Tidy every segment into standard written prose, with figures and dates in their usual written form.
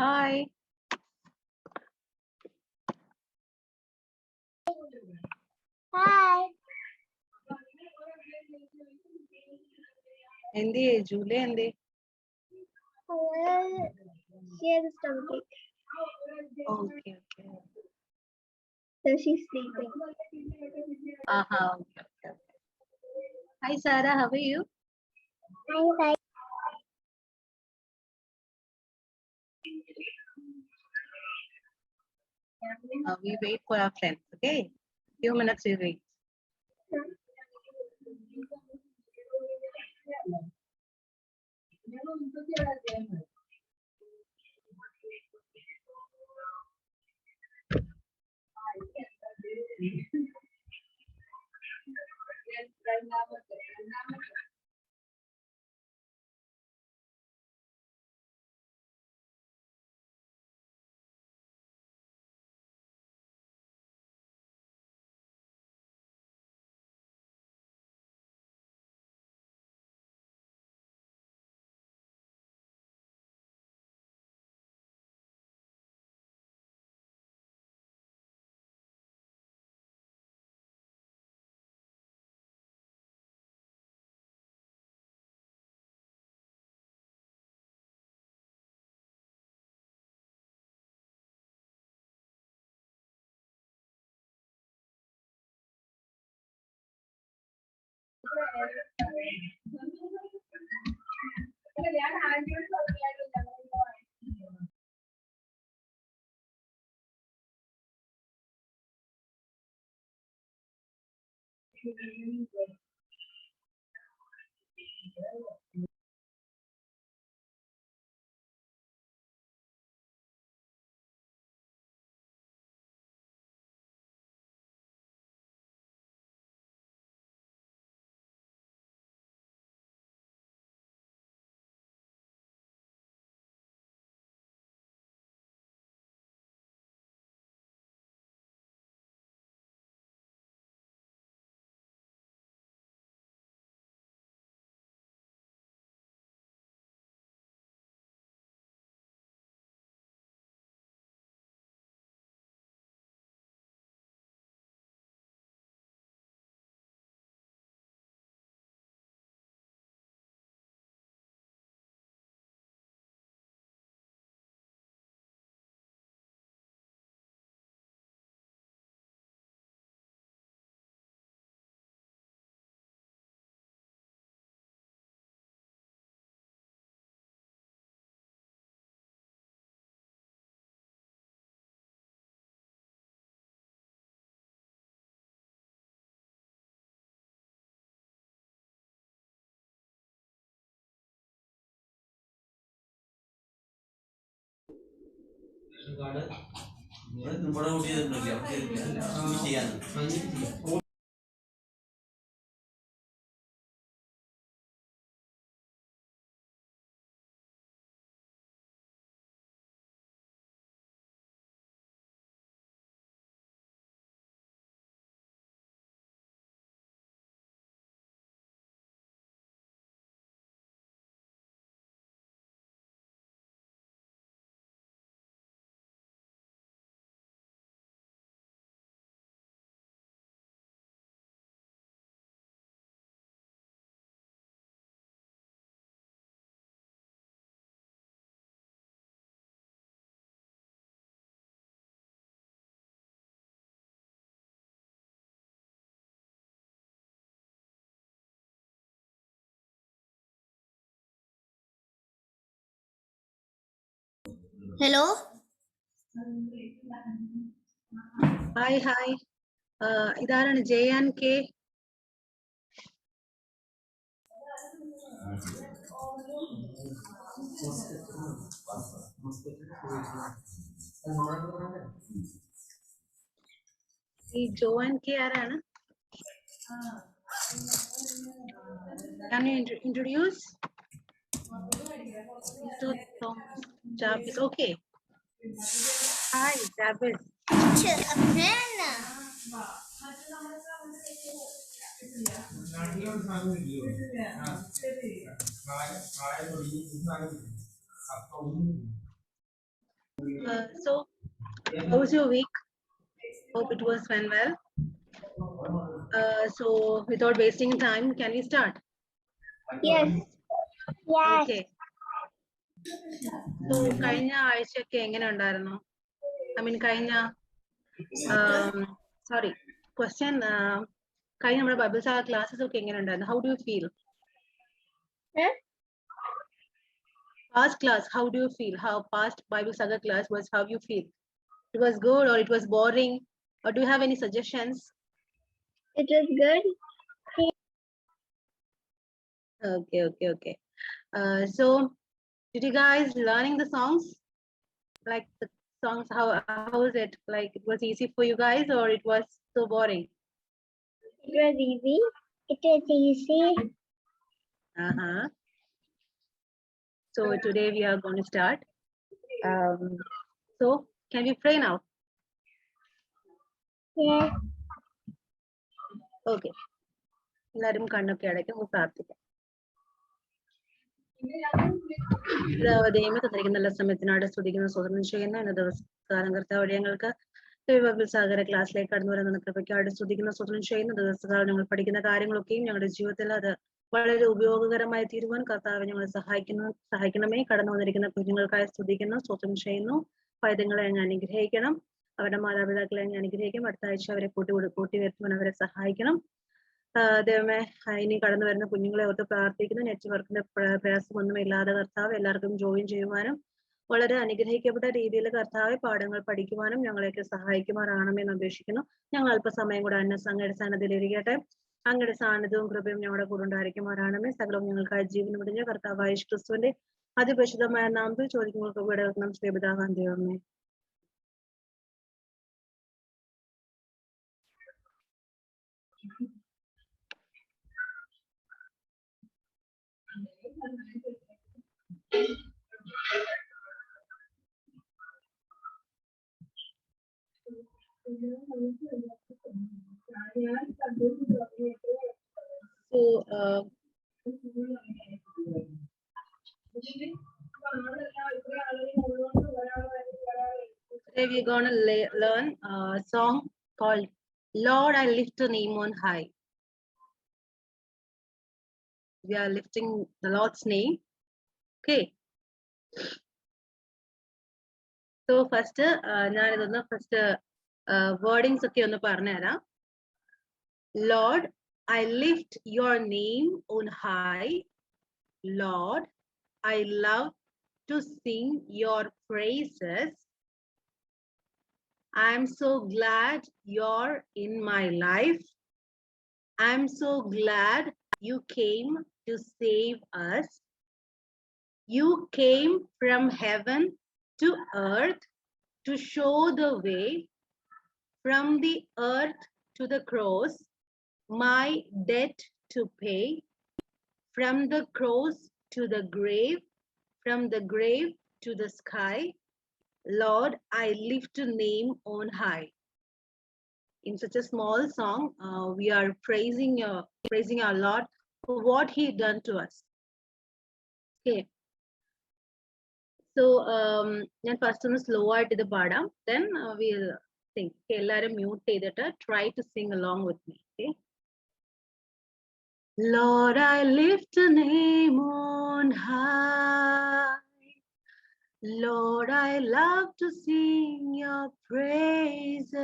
Hi. Hi. Hindi, Julie, Hindi. She has a stomachache. Okay, okay. So she's sleeping. Okay. Hi, Sarah. How are you? Hi. We wait for our friends, okay? Few minutes we wait. Hello. Hi. ഇതാരാണ് JNK? ഈ JNK ആരാണ്? Can you introduce? Jabez. Okay. Hi, Jabez. So, how was your week? Hope it was went well. So, without wasting time, can we start? Yes. Yes. Okay. So, കഴിഞ്ഞ ആഴ്ചയൊക്കെ എങ്ങനെ ഉണ്ടായിരുന്നു? I mean, sorry, question. കഴിഞ്ഞ നമ്മുടെ Bible saga classes ഒക്കെ എങ്ങനെ ഉണ്ടായിരുന്നു? How do you feel? Huh? Past class, how do you feel? How past Bible saga class was? How you feel? It was good or it was boring? Or do you have any suggestions? It was good. Okay. So, did you guys learning the songs? Like the songs, how is it? Like it was easy for you guys or it was so boring? It was easy. It was easy. So today we are going to start. So can we pray now? Yes. Okay. എല്ലാവരും കണ്ണൊക്കെ അടയ്ക്കും പ്രാർത്ഥിക്കാം. ദൈവമേ തന്നിരിക്കുന്ന നല്ല സമയത്തിനാട് സ്തുതിക്കുന്ന സ്വതന്ത്രം ചെയ്യുന്ന എന്ന ദിവസകാലം കർത്താവ് ഞങ്ങൾക്ക് ബൈബിൾ സാഗര ക്ലാസ്സിലേക്ക് കടന്നു വരുന്ന കൃപയ്ക്കാട് സ്തുതിക്കുന്ന സ്വതന്ത്രം ചെയ്യുന്ന ദിവസകാലം ഞങ്ങൾ പഠിക്കുന്ന കാര്യങ്ങളൊക്കെയും ഞങ്ങളുടെ ജീവിതത്തിൽ അത് വളരെ ഉപയോഗകരമായി തീരുവാൻ കർത്താവ് ഞങ്ങളെ സഹായിക്കണമേ. കടന്നു വന്നിരിക്കുന്ന കുഞ്ഞുങ്ങൾക്കായി സ്തുതിക്കുന്നു, സ്വതന്ത്രം ചെയ്യുന്നു. പൈതങ്ങളെ അങ്ങ് അനുഗ്രഹിക്കണം, അവരുടെ മാതാപിതാക്കളെ അങ്ങ് അനുഗ്രഹിക്കും. അടുത്ത ആഴ്ച അവരെ കൂട്ടി വരുത്തുവാൻ അവരെ സഹായിക്കണം. ദൈവമേ, ഇനി കടന്നു വരുന്ന കുഞ്ഞുങ്ങളെ ഓർത്ത് പ്രാർത്ഥിക്കുന്നു. നെറ്റ്വർക്കിന്റെ പ്രയാസമൊന്നും ഇല്ലാതെ കർത്താവ് എല്ലാവർക്കും ജോയിൻ ചെയ്യുവാനും വളരെ അനുഗ്രഹിക്കപ്പെട്ട രീതിയിൽ കർത്താവ് പാഠങ്ങൾ പഠിക്കുവാനും ഞങ്ങളെയൊക്കെ സഹായിക്കുമാറാകണമെന്ന് അപേക്ഷിക്കുന്നു. ഞങ്ങൾ അല്പസമയം കൂടെ അങ്ങയുടെ സന്നദ്ധയിലിരിക്കട്ടെ. അങ്ങയുടെ സാന്നിധ്യവും കൃപയും ഞങ്ങളുടെ കൂടെ ഉണ്ടായിരിക്കുമാറാകണമേ. സകലവും ഞങ്ങൾക്കായി ജീവൻ മുടിഞ്ഞ കർത്താവായ യേശു ക്രിസ്തുവിന്റെ അതിപരിശുദ്ധമായ നാമത്തിൽ ചോദിക്കുമ്പോൾ ഇവിടെ വെക്കണം. ശ്രീപിതാവാൻ ദൈവമേ. So, today we're going to learn a song called Lord, I Lift Your Name on High. We are lifting the Lord's name. Okay. So first, wordings ഒക്കെ ഒന്ന് പറഞ്ഞുതരാം. Lord, I lift your name on high. Lord, I love to sing your praises. I'm so glad you're in my life. I'm so glad you came to save us. You came from heaven to earth to show the way. From the earth to the cross, my debt to pay. From the cross to the grave, from the grave to the sky. Lord, I lift your name on high. In such a small song, we are praising our Lord for what He done to us. Okay. So, ഞാൻ first ഒന്ന് slow ആയിട്ട് ഇത് പാടാം. Then we'll sing. Okay, എല്ലാവരും mute ചെയ്തിട്ട് try to sing along with me. Okay. Lord, I lift a name on high. Lord, I love to sing your praises.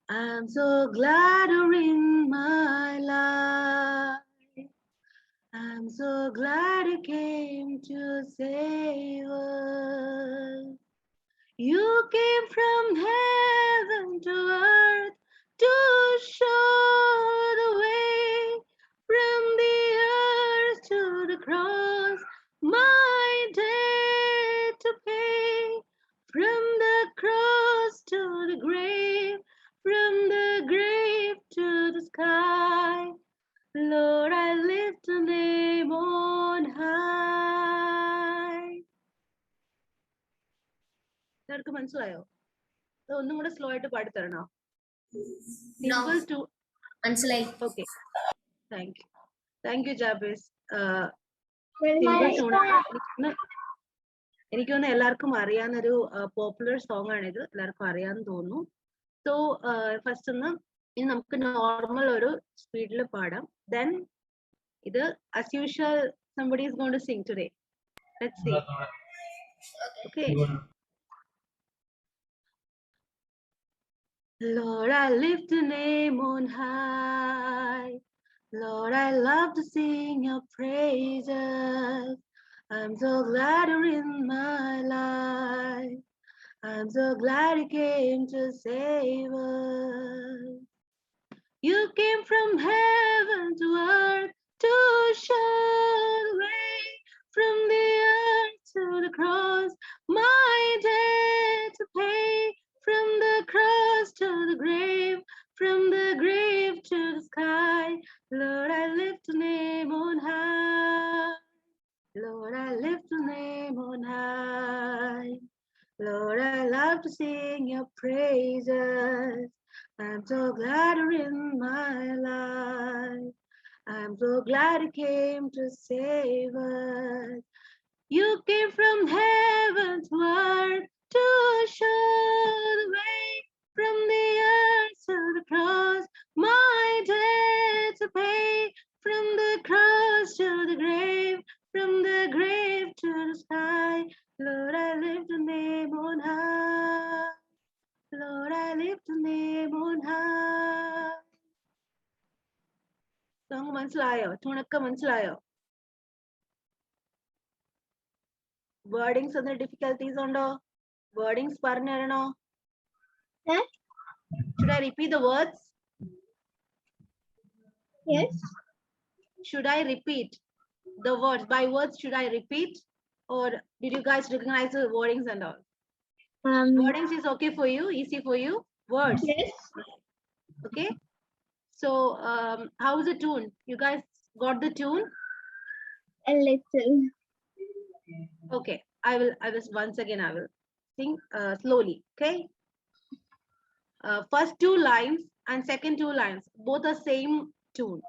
I'm so glad you're in my life. I'm so glad you came to save us. You came from heaven to earth to show the way. From the earth to the cross, my debt to pay. From the cross to the grave, from the grave to the sky. Lord, I lift your name on high. എല്ലാവർക്കും മനസ്സിലായോ? ഒന്നും കൂടെ slow ആയിട്ട് പാടിത്തരണോ? മനസ്സിലായി. Okay. Thank you, Jabez. എനിക്ക് തോന്നുന്നു എല്ലാവർക്കും അറിയാവുന്നൊരു popular song ആണ് ഇത്. എല്ലാവർക്കും അറിയാന്ന് തോന്നുന്നു. സോ ഫസ്റ്റ് ഒന്ന് ഇനി നമുക്ക് നോർമൽ ഒരു സ്പീഡിൽ പാടാം. Then ഇത് as usual somebody is going to sing today. Let's see. Okay. Lord, I lift your name on high. Lord, I love to sing your praises. I'm so glad you're in my life. I'm so glad you came to save us. You came from heaven to earth to show the way, from the earth to the cross, my debt to pay, from the cross to the grave, from the grave to the sky. Lord, I lift your name on high. Lord, I lift your name on high. Lord, I love to sing your praises. I'm so glad you're in my life. I'm so glad you came to save us. You came from heaven to earth to show the way, from the earth to the cross, my debt to pay, from the cross to the grave, from the grave to the sky. Lord, I lift your name on high. Lord, I lift your name on high. Song മനസ്സിലായോ? ട്യൂണൊക്കെ മനസ്സിലായോ? Wordings ഒന്നും difficulties ഉണ്ടോ? Wordings പറഞ്ഞു തരണോ? Should I repeat the words? Yes. Should I repeat the words? By words, should I repeat? Or did you guys recognize the wordings and all? Wordings is okay for you, easy for you? Words. Yes. Okay. So how is the tune? You guys got the tune? A little. Okay. I will once again I will sing slowly. Okay. First two lines and second two lines, both are same tune.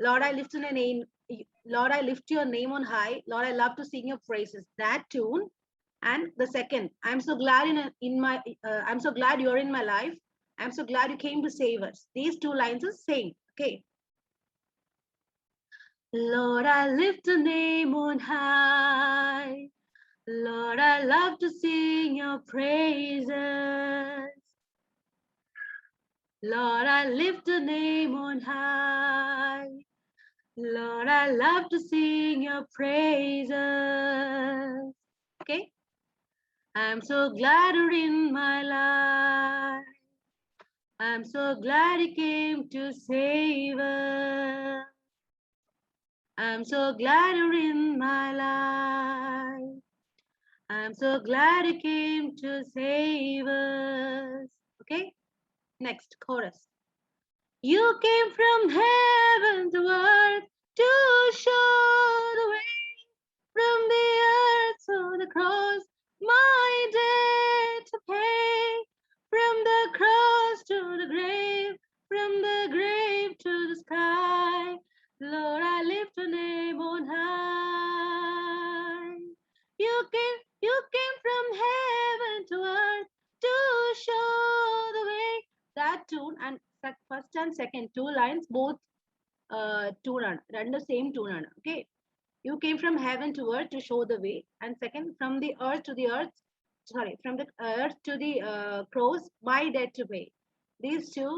Lord, I lift your name. Lord, I lift your name on high. Lord, I love to sing your praises. That tune. And the second, I'm so glad I'm so glad you're in my life. I'm so glad you came to save us. These two lines are same. Okay. Lord, I lift your name on high. Lord, I love to sing your praises. Lord, I lift your name on high. Lord, I love to sing your praises. Okay. I'm so glad you're in my life. I'm so glad you came to save us. I'm so glad you're in my life. I'm so glad you came to save us. Okay. Next chorus. You came from heaven to earth to show the way, from the earth to the cross, my debt to pay, from the cross to the grave, from the grave to the sky. Lord, I lift your name on high. You came from heaven to earth to show the way. That tune and first and second two lines both tune ആണ്, രണ്ട് same tune ആണ്. Okay. You came from heaven to earth to show the way, and second, from the earth to the earth, from the earth to the cross, my debt to pay. These two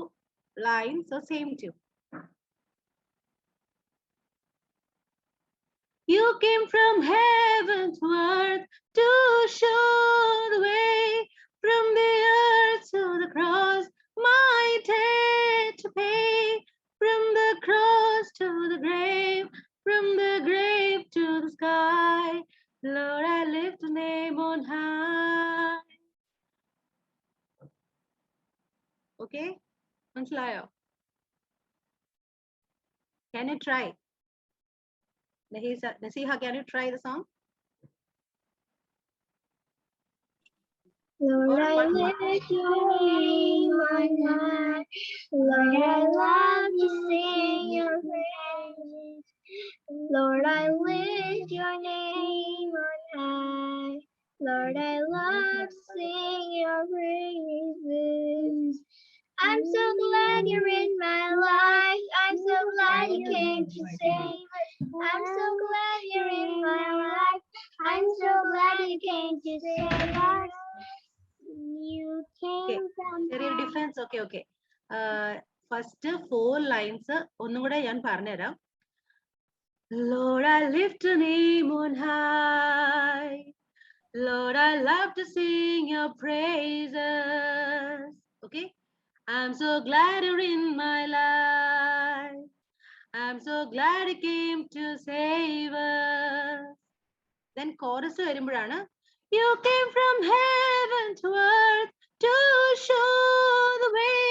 lines are same too. You came from heaven to earth to show the way, from the earth to the cross, my debt to pay, from the cross to the grave, from the grave to the sky. Lord, I lift your name on high. Okay? മനസ്സിലായോ? Can you try? Nasiha, can you try the song? Lord, I lift your name on high. Lord, I love to sing your praises. Lord, I lift your name on high. I'm so glad you're in my life. I'm so glad you came to save us. I'm so glad you're in my life. I'm so glad you came to save us. You came from ചെറിയൊരു difference. Okay okay, first 4 lines ഒന്നും കൂടെ ഞാൻ പറഞ്ഞുതരാം. Lord, I lift your name on high. Lord, I love to sing your praises. Okay, I'm so glad you're in my life. I'm so glad you came to save us. Then chorus വരുമ്പോഴാണ് You came from heaven to earth to show the way,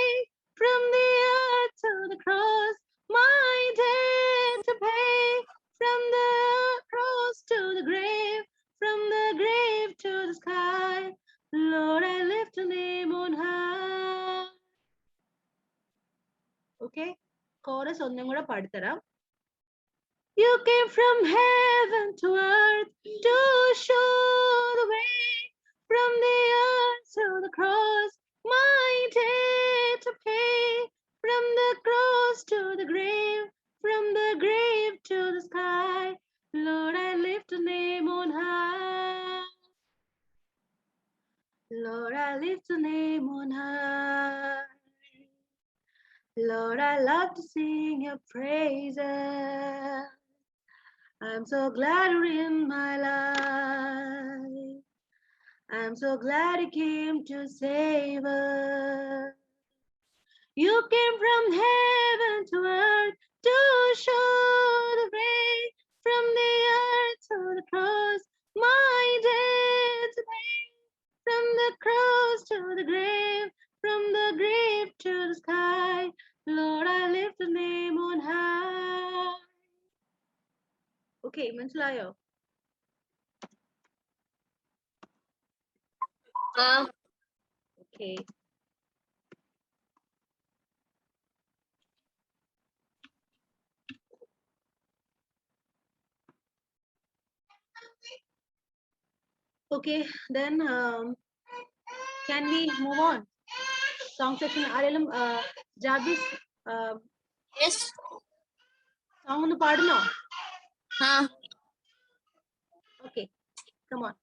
from the earth to the cross, my debt to pay, from the cross to the grave, from the grave to the sky. Lord, I lift your name on high. Okay, chorus ഒന്നും കൂടെ പാടിത്തരാം. You came from heaven to earth to show the way, from the earth to the cross, my debt to pay, from the cross to the grave, from the grave to the sky. Lord, I lift your name on high. Lord, I lift your name on high. Lord, I love to sing your praises. I'm so glad you're in my life. I'm so glad you came to save us. You came from heaven to earth to show the way, from the earth to the cross, my debt to pay, from the cross to the grave, from the grave to the sky. Lord, I lift the name on high. Okay, മനസ്സിലായോ? Okay. Okay, then can we move on? Song section. ആരെങ്കിലും ജാബിസ് Yes. song ഒന്ന് പാടുന്നോ? Huh? Okay, come on.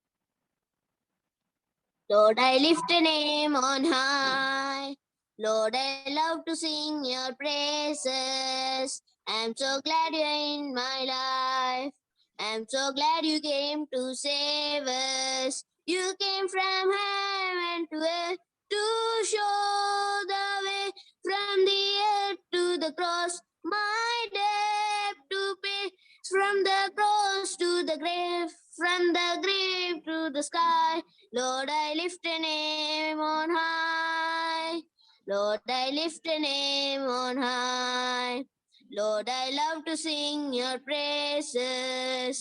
Lord, I lift a name on high. Lord, I love to sing your praises. I'm so glad you're in my life. I'm so glad you came to save us. You came from heaven to earth to show the way, from the earth to the cross, my debt to pay, from the cross to the grave, from the grave to the sky. Lord, I lift a name on high. Lord, I lift a name on high. Lord, I love to sing your praises.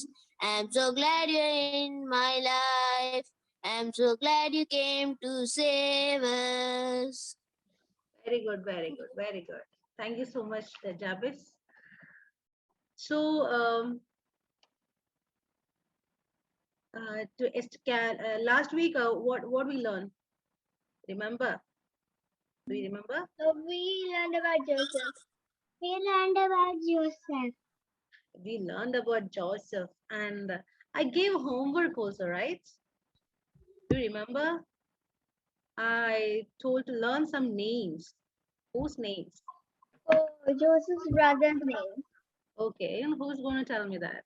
I'm so glad you're in my life. I'm so glad you came to save us. Very good, very good, very good. Thank you so much, Jabis. So, last week, what we learned? Remember? Do you remember? We learned about Joseph. We learned about Joseph. We learned about Joseph, and I gave homework also, right? Do you remember? I told to learn some names. Whose names? Oh, Joseph's brother's name. Okay, and who's going to tell me that?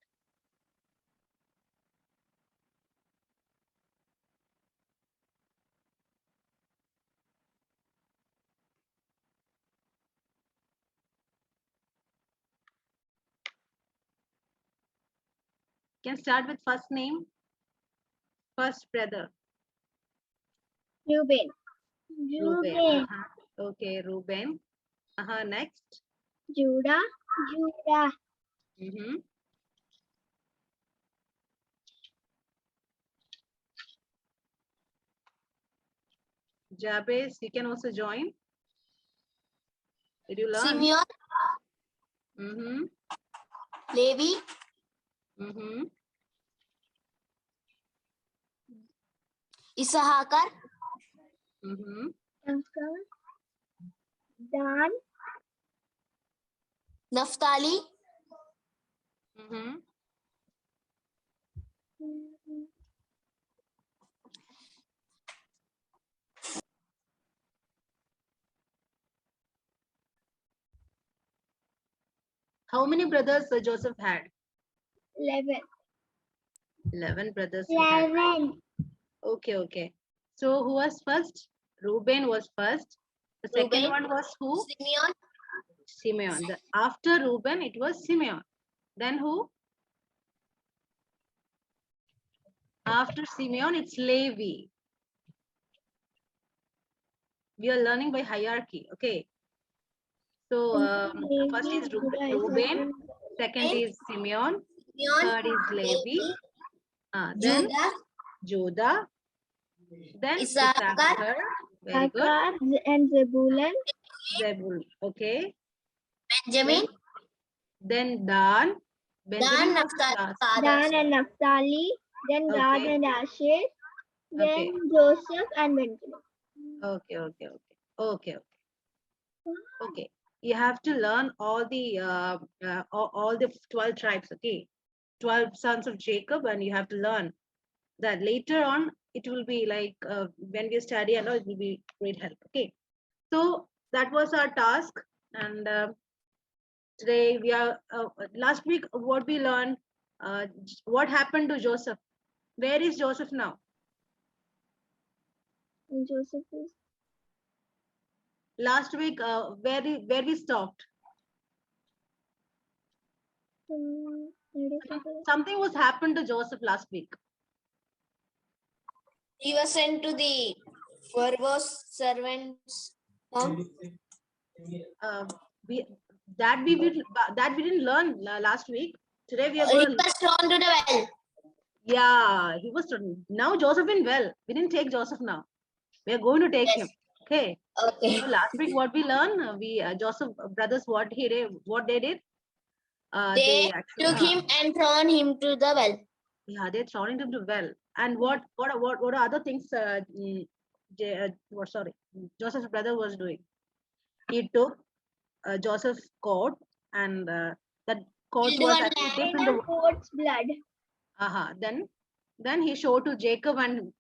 Can start with first name. First brother. Reuben. Reuben. Okay, Reuben. Next. Judah. Judah. Jabez, you can also join. Did you learn? Simeon. Levi. Issachar. Dan, Naphtali, How many brothers Joseph had? 11. 11 brothers he had. 11. Okay. So who was first? Reuben was first. The second Reuben. one was who? Simeon, Simeon. After Reuben, it was Simeon. Then who? After Simeon, it's Levi. We are learning by hierarchy. Okay. So first is Reuben, second is Simeon, Simeon, third is Levi, then Judah, then Issachar. Very good. Issachar and Zebulun. Zebul. Okay. Benjamin, Then Dan. Benjamin was last. Dan and Naphtali. Then Gad Okay. and Asher. Then Okay. Joseph and Benjamin. Okay. You have to learn all the 12 tribes. Okay. 12 sons of Jacob, and you have to learn that later on. It will be like when we study and all, it will be great help. Okay. So that was our task, and today we are last week what we learned, what happened to Joseph. Where is Joseph now? And Joseph is Last week where we stopped. Something was happened to Joseph last week. he was sent to the Pharaoh's servants' home. We didn't learn last week. Today we are He going to. was thrown to the well. Yeah, he was now Joseph in well. We didn't take Joseph now. We are going to take him. Okay. Okay. So last week what we learned, Joseph brothers what they did. They took him and thrown him to the well. Yeah, they thrown him to well. And what are other things? Joseph's brother was doing. He took Joseph's coat, and that coat was actually dipped in the goat's blood. Then he showed to Jacob, and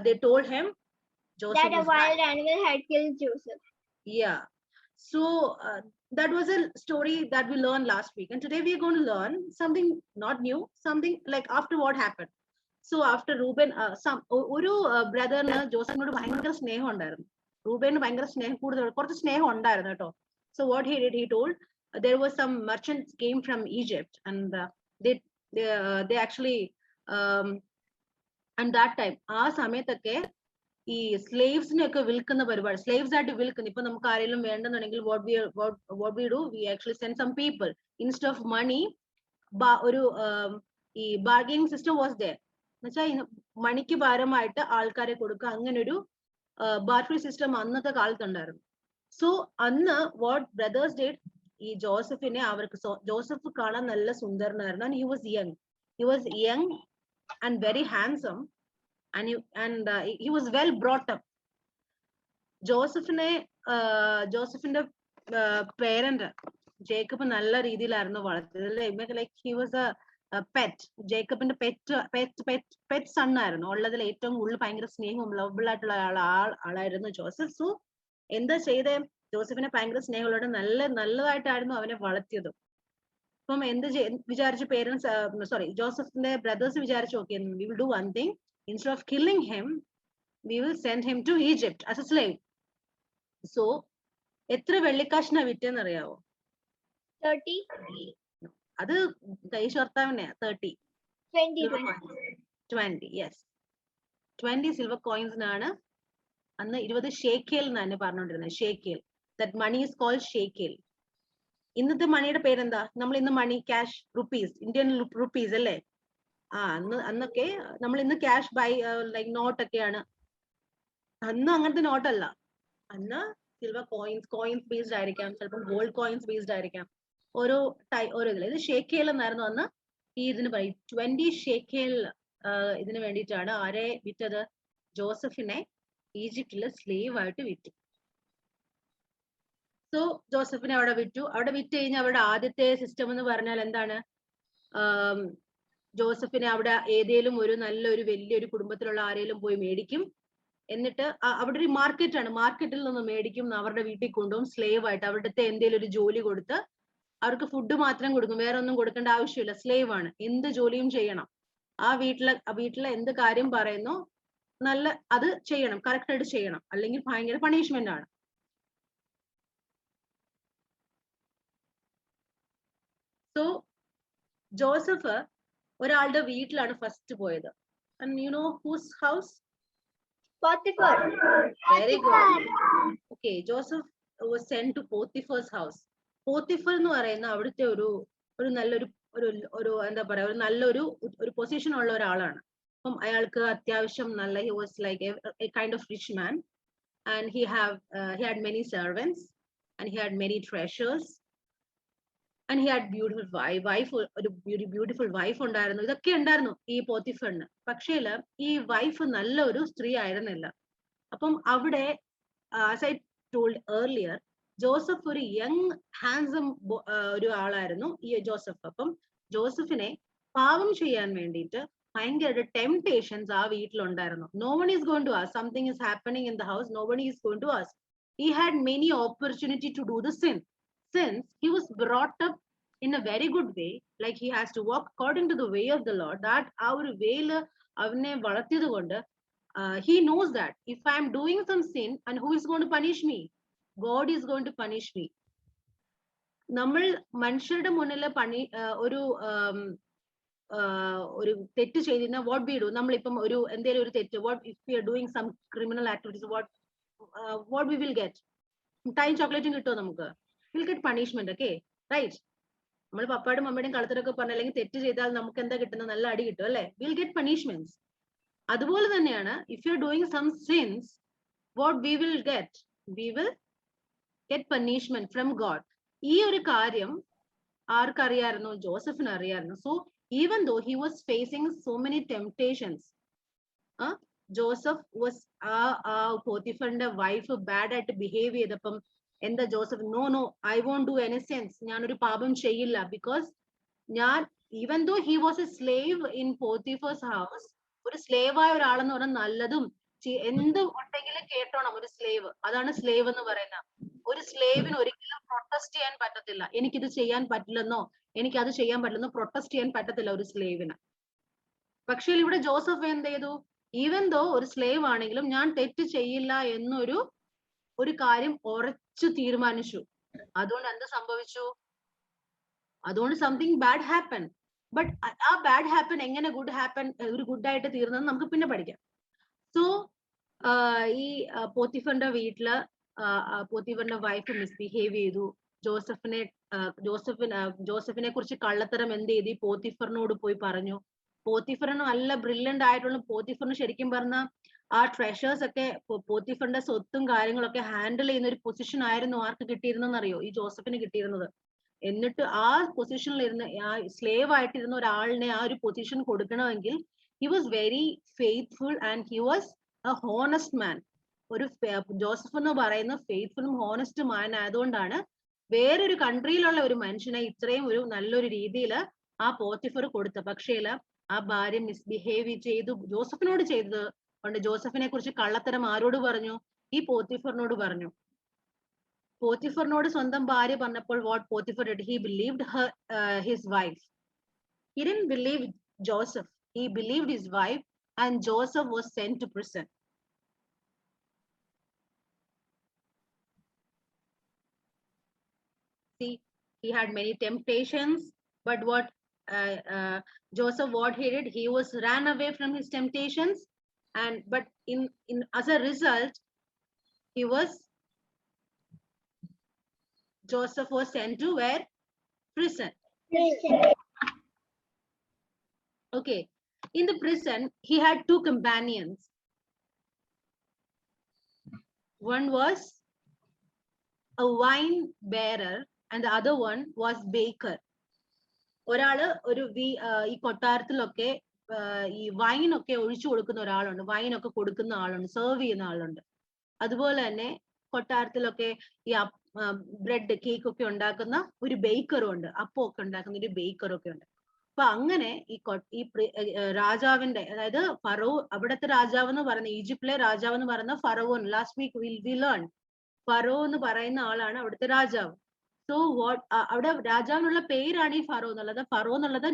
they told him Joseph That a was wild right. animal had killed Joseph. Yeah. So that was a story that we learned last week, and today we are going to learn something not new, something like after what happened. So after Reuben, ഒരു ബ്രദറിന് ജോസഫിനോട് ഭയങ്കര സ്നേഹം ഉണ്ടായിരുന്നു. റൂബേന് ഭയങ്കര കുറച്ച് സ്നേഹം ഉണ്ടായിരുന്നു കേട്ടോ. So what he did, he told there was some merchants came from Egypt, and they actually and that time ആ സമയത്തൊക്കെ ഈ സ്ലേവ്സിനെയൊക്കെ വിൽക്കുന്ന പരിപാടി, സ്ലേവ്സ് ആയിട്ട് വിൽക്കുന്നു. ഇപ്പൊ നമുക്ക് ആരെങ്കിലും വേണ്ടെന്നുണ്ടെങ്കിൽ what we do, we actually send some people instead of money. ഒരു ഈ ബാർഗൈനിങ് സിസ്റ്റം വാസ് there. എന്നുവെച്ചാൽ മണിക്ക് പകരമായിട്ട് ആൾക്കാരെ കൊടുക്കുക, അങ്ങനെ ഒരു ബാർട്ടറി സിസ്റ്റം അന്നത്തെ കാലത്തുണ്ടായിരുന്നു. സോ അന്ന് വാട്ട് ബ്രദേഴ്സ് ഡിഡ്, ഈ ജോസഫിനെ അവർക്ക് ജോസഫ് കാണാൻ നല്ല സുന്ദരനായിരുന്നു. And he was young and very handsome, and he was well brought up. ജോസഫിന്റെ പേരന്റ് ജേക്കബ് നല്ല രീതിയിലായിരുന്നു വളർത്തിയത്. Like he was a pet. ജേക്കബിന്റെ പെറ്റ് സൺ ആയിരുന്നു. ഉള്ളതിൽ ഏറ്റവും കൂടുതൽ ഭയങ്കര സ്നേഹവും ലവബിൾ ആയിട്ടുള്ള ആളായിരുന്നു ജോസഫ്. സോ എന്താ ചെയ്തേ, ജോസഫിനെ ഭയങ്കര സ്നേഹമുള്ള നല്ലതായിട്ടായിരുന്നു അവനെ വളർത്തിയത്. അപ്പം എന്ത് വിചാരിച്ചു പേരൻസ്, ജോസഫിന്റെ ബ്രദേഴ്സ് വിചാരിച്ചു, okay, we will do one thing, instead of killing him, we will send him to Egypt as a slave. So എത്ര വെള്ളിക്കാശിനാ വിറ്റെന്ന് അറിയാവോ? 30. അത് കൈശോർത്താവിനെ 30. 20. Yes, 20 സിൽവർ കോയിൻസിനാണ് അന്ന് 20 ഷേക്കേൽ എന്നാണ് പറഞ്ഞുകൊണ്ടിരുന്നത്. ഷേക്കേൽ, ദാറ്റ് മണി ഈസ് കോൾഡ് ഷേക്കേൽ. ഇന്നത്തെ മണിയുടെ പേരെന്താ? നമ്മൾ ഇന്ന് മണി, ക്യാഷ്, റുപ്പീസ്, ഇന്ത്യൻ റുപ്പീസ് അല്ലേ? അന്നൊക്കെ നമ്മൾ ഇന്ന് ക്യാഷ് ബൈ ലൈക്ക് നോട്ടൊക്കെയാണ്. അന്ന് അങ്ങനത്തെ നോട്ടല്ല. അന്ന് സിൽവർ കോയിൻസ് ബേസ്ഡ് ആയിരിക്കാം, ചിലപ്പോൾ ഗോൾഡ് കോയിൻസ് ബേസ്ഡ് ആയിരിക്കാം. ഓരോ ഇതിൽ ഇത് ഷേക്കേൽ എന്നായിരുന്നു അന്ന് ഈ ഇതിന് 20 ഷേക്കേൽ ഇതിന് വേണ്ടിയിട്ടാണ് ആരെ വിറ്റത്? ജോസഫിനെ ഈജിപ്തിലെ സ്ലേവ് ആയിട്ട് വിറ്റു. സോ ജോസഫിനെ അവിടെ വിറ്റു. അവിടെ വിറ്റ് കഴിഞ്ഞാൽ അവരുടെ ആദ്യത്തെ സിസ്റ്റം എന്ന് പറഞ്ഞാൽ എന്താണ്? ജോസഫിനെ അവിടെ ഏതേലും ഒരു നല്ലൊരു വലിയൊരു കുടുംബത്തിലുള്ള ആരെങ്കിലും പോയി മേടിക്കും. എന്നിട്ട് അവിടെ ഒരു മാർക്കറ്റ് ആണ്, മാർക്കറ്റിൽ നിന്ന് മേടിക്കും, അവരുടെ വീട്ടിൽ കൊണ്ടുപോകും സ്ലേവ് ആയിട്ട്. അവിടുത്തെ എന്തെങ്കിലും ഒരു ജോലി കൊടുത്ത് അവർക്ക് ഫുഡ് മാത്രം കൊടുക്കും, വേറെ ഒന്നും കൊടുക്കേണ്ട ആവശ്യമില്ല. സ്ലേവ് ആണ്, എന്ത് ജോലിയും ചെയ്യണം. ആ വീട്ടിലെ എന്ത് കാര്യം പറയുന്നു അത് ചെയ്യണം, കറക്റ്റ് ആയിട്ട് ചെയ്യണം, അല്ലെങ്കിൽ ഭയങ്കര പണിഷ്മെന്റ് ആണ്. സോ ജോസഫ് ഒരാളുടെ വീട്ടിലാണ് ഫസ്റ്റ് പോയത്. And you know whose house? Potiphar. Very good. Okay, Joseph was sent to Potiphar's house. Potiphar എന്ന് പറയുന്ന അവിടുത്തെ ഒരു നല്ലൊരു എന്താ പറയാ, ഒരു നല്ലൊരു പൊസിഷൻ ഉള്ള ഒരാളാണ്. അപ്പം അയാൾക്ക് അത്യാവശ്യം നല്ല, he was like a kind of rich man, and he had many servants, and he had many treasures, and he had beautiful wife ഉണ്ടായിരുന്നു. ഇതൊക്കെ ഉണ്ടായിരുന്നു ഈ പോത്തിഫറിന്. പക്ഷേ ഈ വൈഫ് നല്ലൊരു സ്ത്രീ ആയിരുന്നില്ല. അപ്പം അവിടെ as I told earlier, Joseph ഒരു യങ് ഹാൻസം ഒരു ആളായിരുന്നു ഈ ജോസഫ്. അപ്പം ജോസഫിനെ പാവം ചെയ്യാൻ വേണ്ടിയിട്ട് ഭയങ്കര ടെംപ്ടേഷൻസ് ആ വീട്ടിലുണ്ടായിരുന്നു. No one is going to ask, something is happening in the house, nobody is going to ask. He had many opportunity to do the sin, since he was brought up in a very good way, like he has to walk according to the way of the Lord. That ആ ഒരു വേയില് അവനെ വളർത്തിയത് കൊണ്ട് he knows that if I am doing some sin, and who is going to punish me? God is going to punish me. നമ്മൾ മനുഷ്യരുടെ മുന്നിൽ ഒരു തെറ്റ് ചെയ്തിരുന്ന what we do, നമ്മളിപ്പം എന്തെങ്കിലും ഒരു തെറ്റ്, what if we are doing some criminal activities, what we will get? Time ചോക്ലേറ്റും കിട്ടുമോ നമുക്ക്? We'll get punishment, okay, right? നമ്മൾ പപ്പാടും അമ്മയുടെയും കളത്തിലൊക്കെ പറഞ്ഞ, അല്ലെങ്കിൽ തെറ്റ് ചെയ്താൽ നമുക്ക് എന്താ കിട്ടുന്നത്? നല്ല അടി കിട്ടും അല്ലെ? We'll get punishments. അതുപോലെ തന്നെയാണ്, if you are doing some sins, what we will get? We will get punishment from God. ഈ ഒരു കാര്യം ആർക്കറിയായിരുന്നു? ജോസഫിന് അറിയായിരുന്നു. So even though he was facing so many temptations, Joseph was പോത്തിഫറിന്റെ വൈഫ് ബാഡ് ആയിട്ട് ബിഹേവ് ചെയ്തപ്പം എന്താ Joseph, no, I won't do any sins, ഞാനൊരു പാപം ചെയ്യില്ല. Because even though he was a slave in Potiphar's house, ഒരു slave ആയ ഒരാളെന്ന് പറഞ്ഞാൽ നല്ലതും എന്ത് ഉണ്ടെങ്കിലും കേട്ടോണം. ഒരു സ്ലേവ്, അതാണ് സ്ലേവ് എന്ന് പറയുന്നത്. ഒരു സ്ലേവിന് ഒരിക്കലും പ്രൊട്ടസ്റ്റ് ചെയ്യാൻ പറ്റത്തില്ല. എനിക്കിത് ചെയ്യാൻ പറ്റില്ലെന്നോ എനിക്ക് അത് ചെയ്യാൻ പറ്റില്ലെന്നോ പ്രൊട്ടസ്റ്റ് ചെയ്യാൻ പറ്റത്തില്ല ഒരു സ്ലേവിന്. പക്ഷേ ഇവിടെ ജോസഫ് എന്ത് ചെയ്തു? ഈവൻ ദോ ഒരു സ്ലേവ് ആണെങ്കിലും ഞാൻ തെറ്റ് ചെയ്യില്ല എന്നൊരു കാര്യം ഉറച്ചു തീരുമാനിച്ചു. അതുകൊണ്ട് എന്ത് സംഭവിച്ചു? അതുകൊണ്ട് സംതിങ് ബാഡ് ഹാപ്പൻ. ബട്ട് ആ ബാഡ് ഹാപ്പൻ എങ്ങനെ ഒരു ഗുഡ് ആയിട്ട് തീർന്നെന്ന് നമുക്ക് പിന്നെ പഠിക്കാം. സോ ഈ പോത്തിഫറിന്റെ വീട്ടില് പോത്തിഫറിന്റെ വൈഫ് മിസ്ബിഹേവ് ചെയ്തു. ജോസഫിനെ കുറിച്ച് കള്ളത്തരം എന്ത് ചെയ്തു? പോത്തിഫറിനോട് പോയി പറഞ്ഞു. പോത്തിഫറിന് നല്ല ബ്രില്യന്റ് ആയിട്ടുള്ള, പോത്തിഫറിന് ശരിക്കും പറഞ്ഞ ആ ട്രഷേഴ്സ് ഒക്കെ, പോത്തിഫറിന്റെ സ്വത്തും കാര്യങ്ങളൊക്കെ ഹാൻഡിൽ ചെയ്യുന്ന ഒരു പൊസിഷൻ ആയിരുന്നു ആർക്ക് കിട്ടിയിരുന്നെന്ന് അറിയോ? ഈ ജോസഫിന് കിട്ടിയിരുന്നത്. എന്നിട്ട് ആ പൊസിഷനിൽ ഇരുന്ന് ആ സ്ലേവ് ആയിട്ടിരുന്ന ഒരാളിനെ ആ ഒരു പൊസിഷൻ കൊടുക്കണമെങ്കിൽ he was very faithful and he was a honest man. Joseph എന്ന് പറയുന്ന ഫെയ്ത്ത്ഫുളും ഹോണസ്റ്റ് മാൻ ആയതുകൊണ്ടാണ് വേറൊരു കൺട്രിയിലുള്ള ഒരു മനുഷ്യനെ ഇത്രയും ഒരു നല്ലൊരു രീതിയിൽ ആ പോത്തിഫർ കൊടുത്ത. പക്ഷേ ആ ഭാര്യ മിസ്ബിഹേവ് ചെയ്തു, ജോസഫിനോട് ചെയ്തത് കൊണ്ട് ജോസഫിനെ കുറിച്ച് കള്ളത്തരം ആരോട് പറഞ്ഞു? ഈ പോത്തിഫറിനോട് പറഞ്ഞു. പോത്തിഫറിനോട് സ്വന്തം ഭാര്യ പറഞ്ഞപ്പോൾ what Potiphar did? He believed his wife. He didn't believe Joseph. He believed his wife, and Joseph was sent to prison. See, he had many temptations, but Joseph, what he did? He ran away from his temptations, but as a result, Joseph was sent to where? Prison. Okay. In the prison, he had two companions. One was a wine bearer and the other one was baker. ഒരാള് ഈ കൊട്ടാരത്തിലൊക്കെ ഈ വൈനൊക്കെ ഒഴിച്ചു കൊടുക്കുന്ന ഒരാളുണ്ട്, വൈനൊക്കെ കൊടുക്കുന്ന ആളുണ്ട്, serve ചെയ്യുന്ന ആളുണ്ട്. അതുപോലെ തന്നെ കൊട്ടാരത്തിലൊക്കെ ഈ ബ്രെഡ് കേക്ക് ഒക്കെ ഉണ്ടാക്കുന്ന ഒരു ബേക്കറും ഉണ്ട്, അപ്പം ഒക്കെ ഉണ്ടാക്കുന്ന ഒരു ബേക്കറും ഒക്കെ ഉണ്ട്. അപ്പൊ അങ്ങനെ രാജാവിന്റെ, അതായത് ഫറോ, അവിടുത്തെ രാജാവ് എന്ന് പറയുന്ന, ഈജിപ്തിലെ രാജാവ് എന്ന് പറയുന്ന ഫറവോൻ, last week we learn, Pharaoh എന്ന് പറയുന്ന ആളാണ് അവിടുത്തെ രാജാവ്. സോ അവിടെ രാജാവിനുള്ള പേരാണ് ഈ ഫറോ എന്നുള്ളത്. ഫറോ എന്നുള്ളത്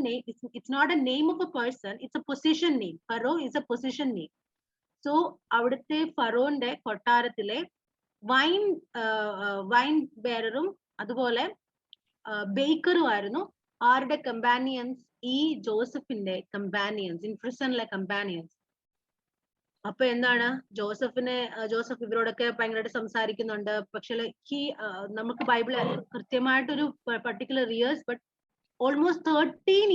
it's not a name of a person, it's a position name. Pharaoh is a position name. So അവിടുത്തെ ഫറോന്റെ കൊട്ടാരത്തിലെ വൈൻ ബെയറും അതുപോലെ ബേക്കറും ആയിരുന്നു ആരുടെ കമ്പാനിയൻസ്? ഈ ജോസഫിന്റെ കമ്പാനിയൻസ്, ഇൻ പ്രിസണിലെ കമ്പാനിയൻസ്. അപ്പൊ എന്താണ്, ജോസഫ് ഇവരോടൊക്കെ ഭയങ്കരമായിട്ട് സംസാരിക്കുന്നുണ്ട്. പക്ഷെ നമുക്ക് ബൈബിൾ കൃത്യമായിട്ടൊരു particular years, but almost 13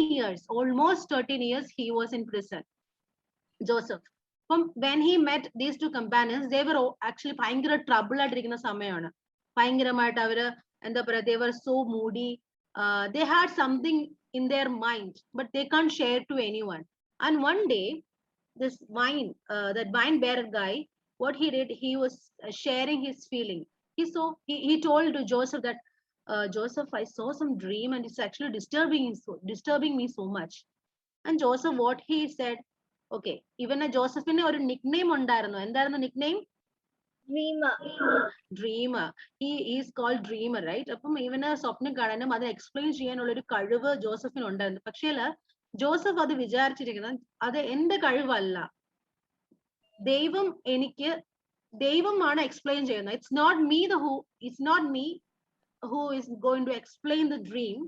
years he was in prison, Joseph. അപ്പം when he met these two companions, they were actually ഭയങ്കര ട്രബിൾ ആയിട്ടിരിക്കുന്ന സമയമാണ്. ഭയങ്കരമായിട്ട് അവര് എന്താ പറയാ, they were so moody. They had something in their mind, but they can't share to anyone. And one day, this that wine bearer guy, what he did, he was sharing his feeling. He told to Joseph that, Joseph, I saw some dream and it's actually disturbing me so much. And Joseph, what he said, okay, even a Josephine or nickname ഉണ്ടായിരുന്നു. എന്തായിരുന്നു nickname? Dreamer. He is called dreamer, right? അപ്പം ഇവന് സ്വപ്നം കാണാനും അത് explain ചെയ്യാനുള്ള ഒരു കഴിവ് ജോസഫിന് ഉണ്ടായിരുന്നു. പക്ഷേ ജോസഫ് അത് വിചാരിച്ചിരിക്കുന്നത്, അത് എന്റെ കഴിവല്ല, ദൈവമാണ് എക്സ്പ്ലെയിൻ ചെയ്യുന്നത്. It's not me who is going to explain the dream,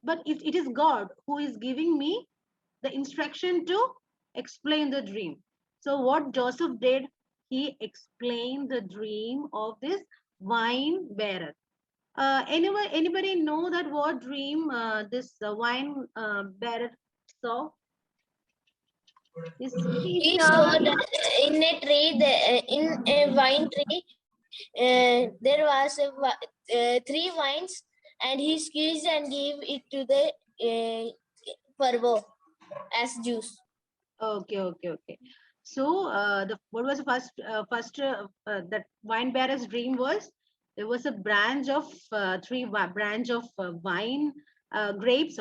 but it is God who is giving me the instruction to explain the dream. So what Joseph did, he explained the dream of this wine bearer. Anybody know that what dream this wine bearer saw? He saw that in a tree, in a wine tree, there was 3 wines, and he squeezed and gave it to the Pharaoh as juice. Okay. So what was the first that wine bearer's dream was, there was a branch of branch of wine grapes,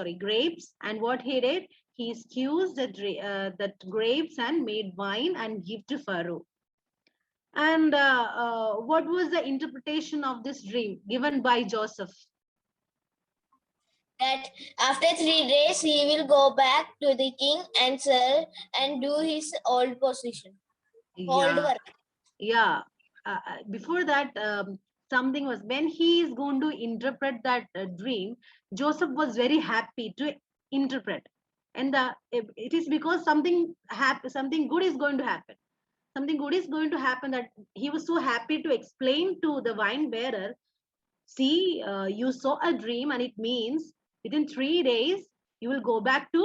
and what he did, he squeezed that grapes and made wine and give to Pharaoh. And what was the interpretation of this dream given by Joseph? That after 3 days he will go back to the king and serve and do his old position, old work. Yeah. Before that, something was, when he is going to interpret that dream, Joseph was very happy to interpret, and it is because something good is going to happen. Something good is going to happen, that he was so happy to explain to the wine bearer, see, you saw a dream, and it means within 3 days you will go back to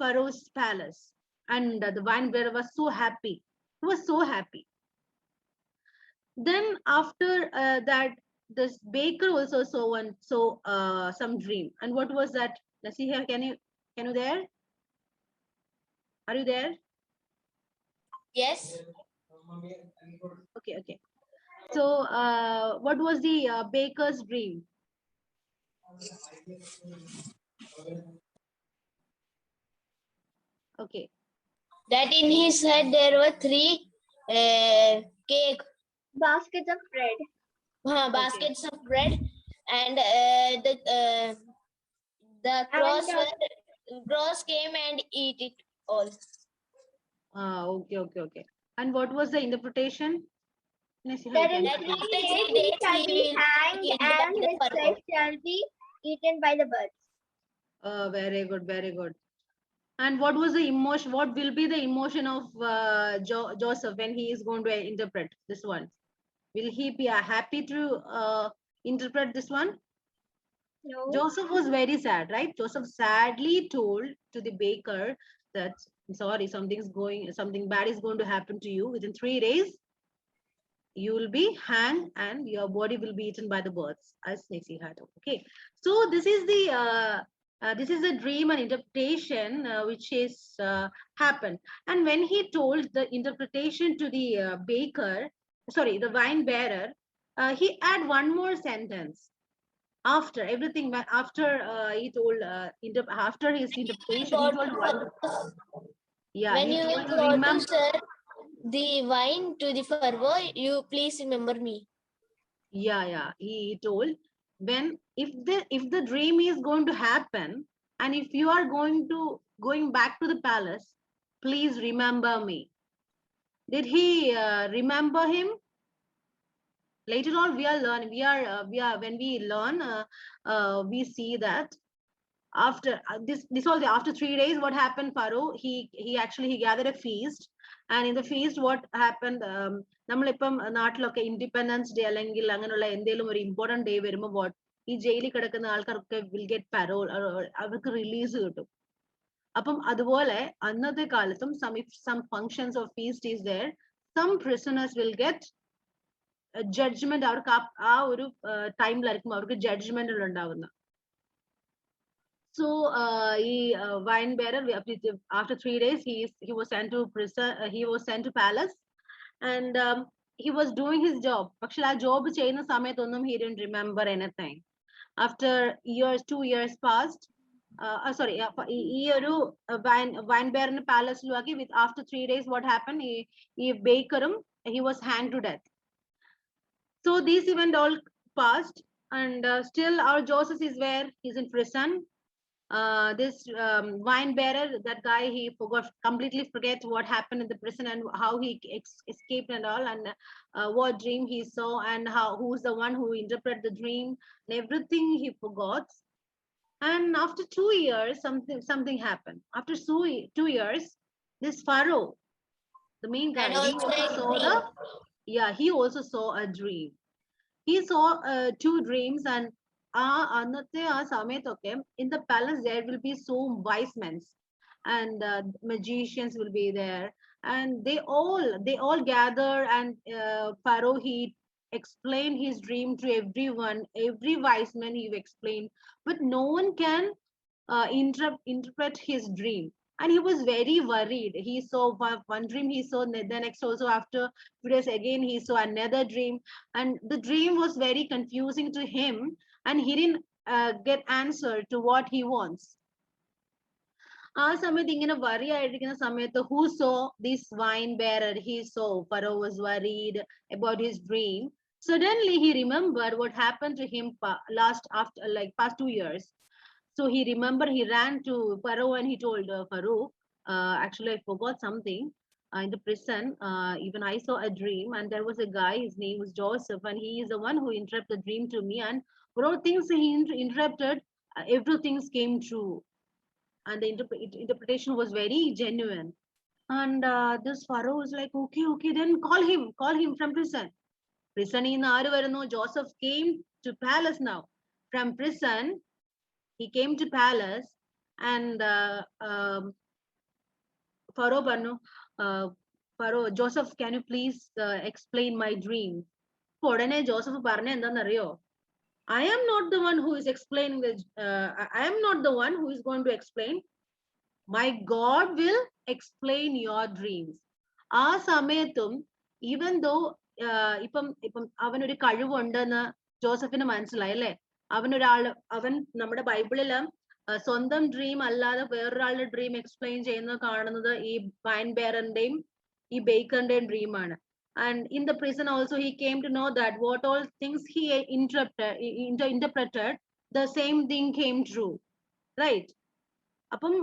Pharaoh's palace. And the wine bearer was so happy. He was so happy. Then after that, this baker also saw some dream. And what was that? Let's see here. Can you there? Are you there? Yes. Okay. So what was the baker's dream? Okay. That in his head there were 3 baskets of bread. Baskets of bread, and the crows came and eat it all. Okay. And what was the interpretation? That in 3 days he shall be hanged and his flesh shall be eaten by the birds. Very good. And what was the emotion? What will be the emotion of Joseph when he is going to interpret this one? Will he be happy to interpret this one? No. Joseph was very sad, right? Joseph sadly told to the baker that, sorry, something bad is going to happen to you. Within 3 days, you will be hanged and your body will be eaten by the birds. Okay. So this is the dream and interpretation which is happened. And when he told the interpretation to the baker, sorry, the wine bearer, he add one more sentence after everything. After he told, after his interpretation, he told one. Yeah, When he you told to will go to remember. serve the wine to the Pharaoh, you please remember me. Yeah. He told, when if the dream is going to happen, and if you are going back to the palace, please remember me. Did he remember him? Later on, we are learning. We are when we learn, we see that after this all after 3 days, what happened? Pharaoh, he actually he gathered a feast, and in the feast, what happened? നമ്മളിപ്പം നാട്ടിലൊക്കെ independence day അല്ലെങ്കിൽ അങ്ങനെയുള്ള എന്തെങ്കിലും ഒരു important day വരുമ്പോൾ what ഈ ജയിലിൽ കിടക്കുന്ന ആൾക്കാർക്ക് വിൽ ഗെറ്റ് പരോൾ, അവർക്ക് റിലീസ് കിട്ടും. അപ്പം അതുപോലെ അന്നത്തെ കാലത്തും some functions of feast is there, some prisoners will get judgment. അവർക്ക് ആ ഒരു ടൈമിലായിരിക്കും അവർക്ക് ജഡ്ജ്മെന്റ് ഉണ്ടാവുന്നത്. So wine bearer, after 3 days, he was sent to prison. He was sent to palace, and he was doing his job. പക്ഷേ ആ job ചെയ്യുന്ന സമയത്തൊന്നും he didn't remember anything. After years, 2 years passed. Sorry, ഈ ഒരു wine bearer പാലസിലാക്കി. With after 3 days, what happened? ഈ bakerum, he was hanged to death. So these events all passed, and still our Joseph is where he's in prison. This wine bearer, that guy, he completely forget what happened in the prison and how he escaped and all, and what dream he saw, and who's the one who interpreted the dream, and everything he forgot. And after 2 years, something happened. After 2 years, this Pharaoh, the main guy, he also saw a dream. He saw 2 dreams, and അന്നത്തെ ആ സമയത്തൊക്കെ in the palace there will be so wise men, and magicians will be there, and they all gather, and Pharaoh, he explained his dream to everyone. Every wise man he explained, but no one can interpret his dream. And he was very worried. He saw one dream, he saw the next also, after 2 days again he saw another dream, and the dream was very confusing to him, and he didn't get answer to what he wants. ആ സമയത്ത് ഇങ്ങനെ worry ആയിരിക്കുന്ന സമയത്ത്, who saw this wine bearer? He saw Pharaoh was worried about his dream. Suddenly he remembered what happened to him past 2 years. So he remembered, he ran to Pharaoh and he told Pharaoh, actually I forgot something in the prison. Even I saw a dream, and there was a guy, his name was Joseph, and he is the one who interpreted the dream to me, and for all things he interpreted, everything came true, and the interpretation was very genuine. And this Pharaoh was like, okay, then call him from prison. Prison in ആര് വരുന്നു? Joseph came to palace now. From prison he came to palace, and Pharaoh പറഞ്ഞു, Pharaoh, Joseph, can you please explain my dream? ഉടനെ Joseph പറഞ്ഞ എന്താണെന്നറിയോ? I am not the one who is explaining I am not the one who is going to explain. My God will explain your dreams. ആ സമയത്തും, even though ഇപ്പം അവനൊരു കഴിവുണ്ടെന്ന് ജോസഫിന് മനസ്സിലായി, അല്ലേ? അവൻ നമ്മുടെ ബൈബിളില് സ്വന്തം ഡ്രീം അല്ലാതെ വേറൊരാളുടെ ഡ്രീം എക്സ്പ്ലെയിൻ ചെയ്യുന്നത് കാണുന്നത് ഈ വൈൻ ബെയറിന്റെയും ഈ ബേക്കറിന്റെയും ഡ്രീമാണ്. And in the prison also he came to know that what all things he interpreted, the same thing came true, right? അപ്പം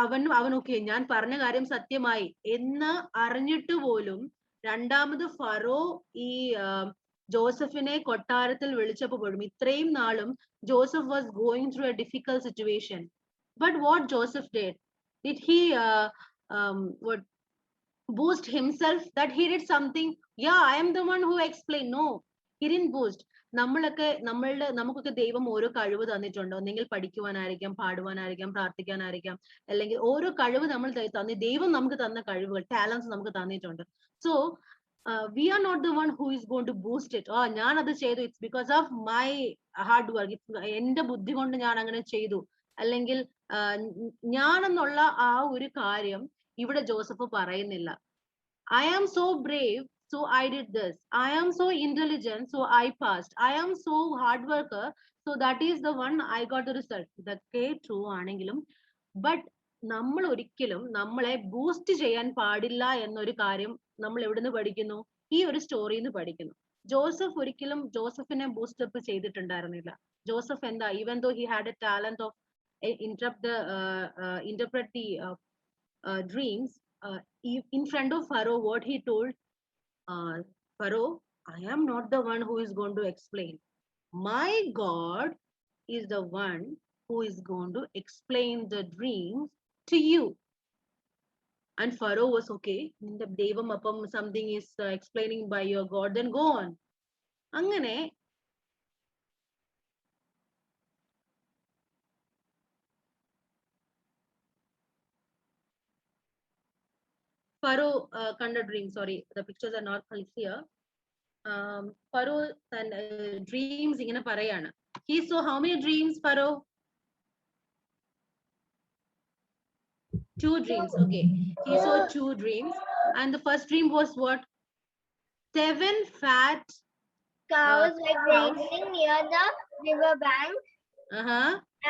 അവൻ okay, ഞാൻ പറഞ്ഞ കാര്യം സത്യമായി എന്ന് അറിഞ്ഞിട്ട് പോലും രണ്ടാമത് ഫറോ ഈ ജോസഫിനെ കൊട്ടാരത്തിൽ വിളിച്ചപ്പോൾ പോലും, ഇത്രയും നാളും Joseph was going through a difficult situation, but what Joseph did he what boast himself that he did something? Yeah, I am the one who explained. No, he didn't boast. നമുക്കൊക്കെ ദൈവം ഓരോ കഴിവ് തന്നിട്ടുണ്ട്. ഒന്നെങ്കിൽ പഠിക്കുവാനായിരിക്കാം, പാടുവാനായിരിക്കാം, പ്രാർത്ഥിക്കാനായിരിക്കാം, അല്ലെങ്കിൽ ഓരോ കഴിവ് നമ്മൾ ദൈവം നമുക്ക് തന്ന കഴിവുകൾ, ടാലൻസ് നമുക്ക് തന്നിട്ടുണ്ട്. So we are not the one who is going to boost it. ഞാൻ അത് ചെയ്തു, it's because of my hard work, എന്റെ ബുദ്ധി കൊണ്ട് ഞാൻ അങ്ങനെ ചെയ്തു, അല്ലെങ്കിൽ ഞാനെന്നുള്ള ആ ഒരു കാര്യം ഇവിടെ ജോസഫ് പറയുന്നില്ല. I am so brave so I did this. I am so intelligent, so I passed. I am so hard worker, so that is the one I got the result. ഇതൊക്കെ true ആണെങ്കിലും but നമ്മൾ ഒരിക്കലും നമ്മളെ boost ചെയ്യാൻ പാടില്ല എന്നൊരു കാര്യം നമ്മൾ എവിടുന്ന് പഠിക്കുന്നു? ഈ ഒരു സ്റ്റോറിന്ന് പഠിക്കുന്നു. ജോസഫ് ഒരിക്കലും ജോസഫിനെ ബൂസ്റ്റ് അപ്പ് ചെയ്തിട്ടുണ്ടായിരുന്നില്ല. ജോസഫ് എന്താ, even though he had a talent of interpret the dreams, in front of Pharaoh, what he told, Pharaoh, I am not the one who is going to explain. My God is the one who is going to explain the dreams to you. And Pharaoh was okay. The Devam appam something is explaining by your God, then go on. Angane Pharaoh kanda dream. Sorry, the pictures are not clear. Pharaoh and dreams ingane parayana. He saw how many dreams, Pharaoh? 2 dreams. Okay, he saw 2 dreams, and the first dream was what? 7 fat cows were grazing near the river bank,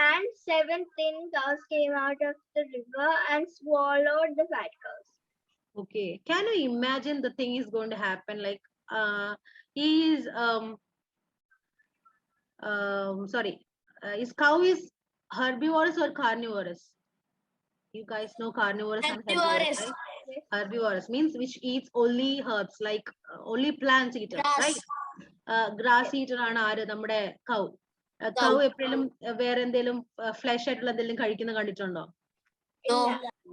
and 7 thin cows came out of the river and swallowed the fat cows. Okay, can you imagine the thing is going to happen? Like he is sorry, his cow is herbivorous or carnivorous? You guys know carnivorous and herbivorous, right? Herbivorous means which eats only herbs, like only plants eater, right? Grass eater ആണ് ആര്? നമ്മുടെ cow. Cow എപ്പോഴും വേറെ എന്തെങ്കിലും flush ആയിട്ടുള്ള എന്തെങ്കിലും കഴിക്കുന്ന കണ്ടിട്ടുണ്ടോ?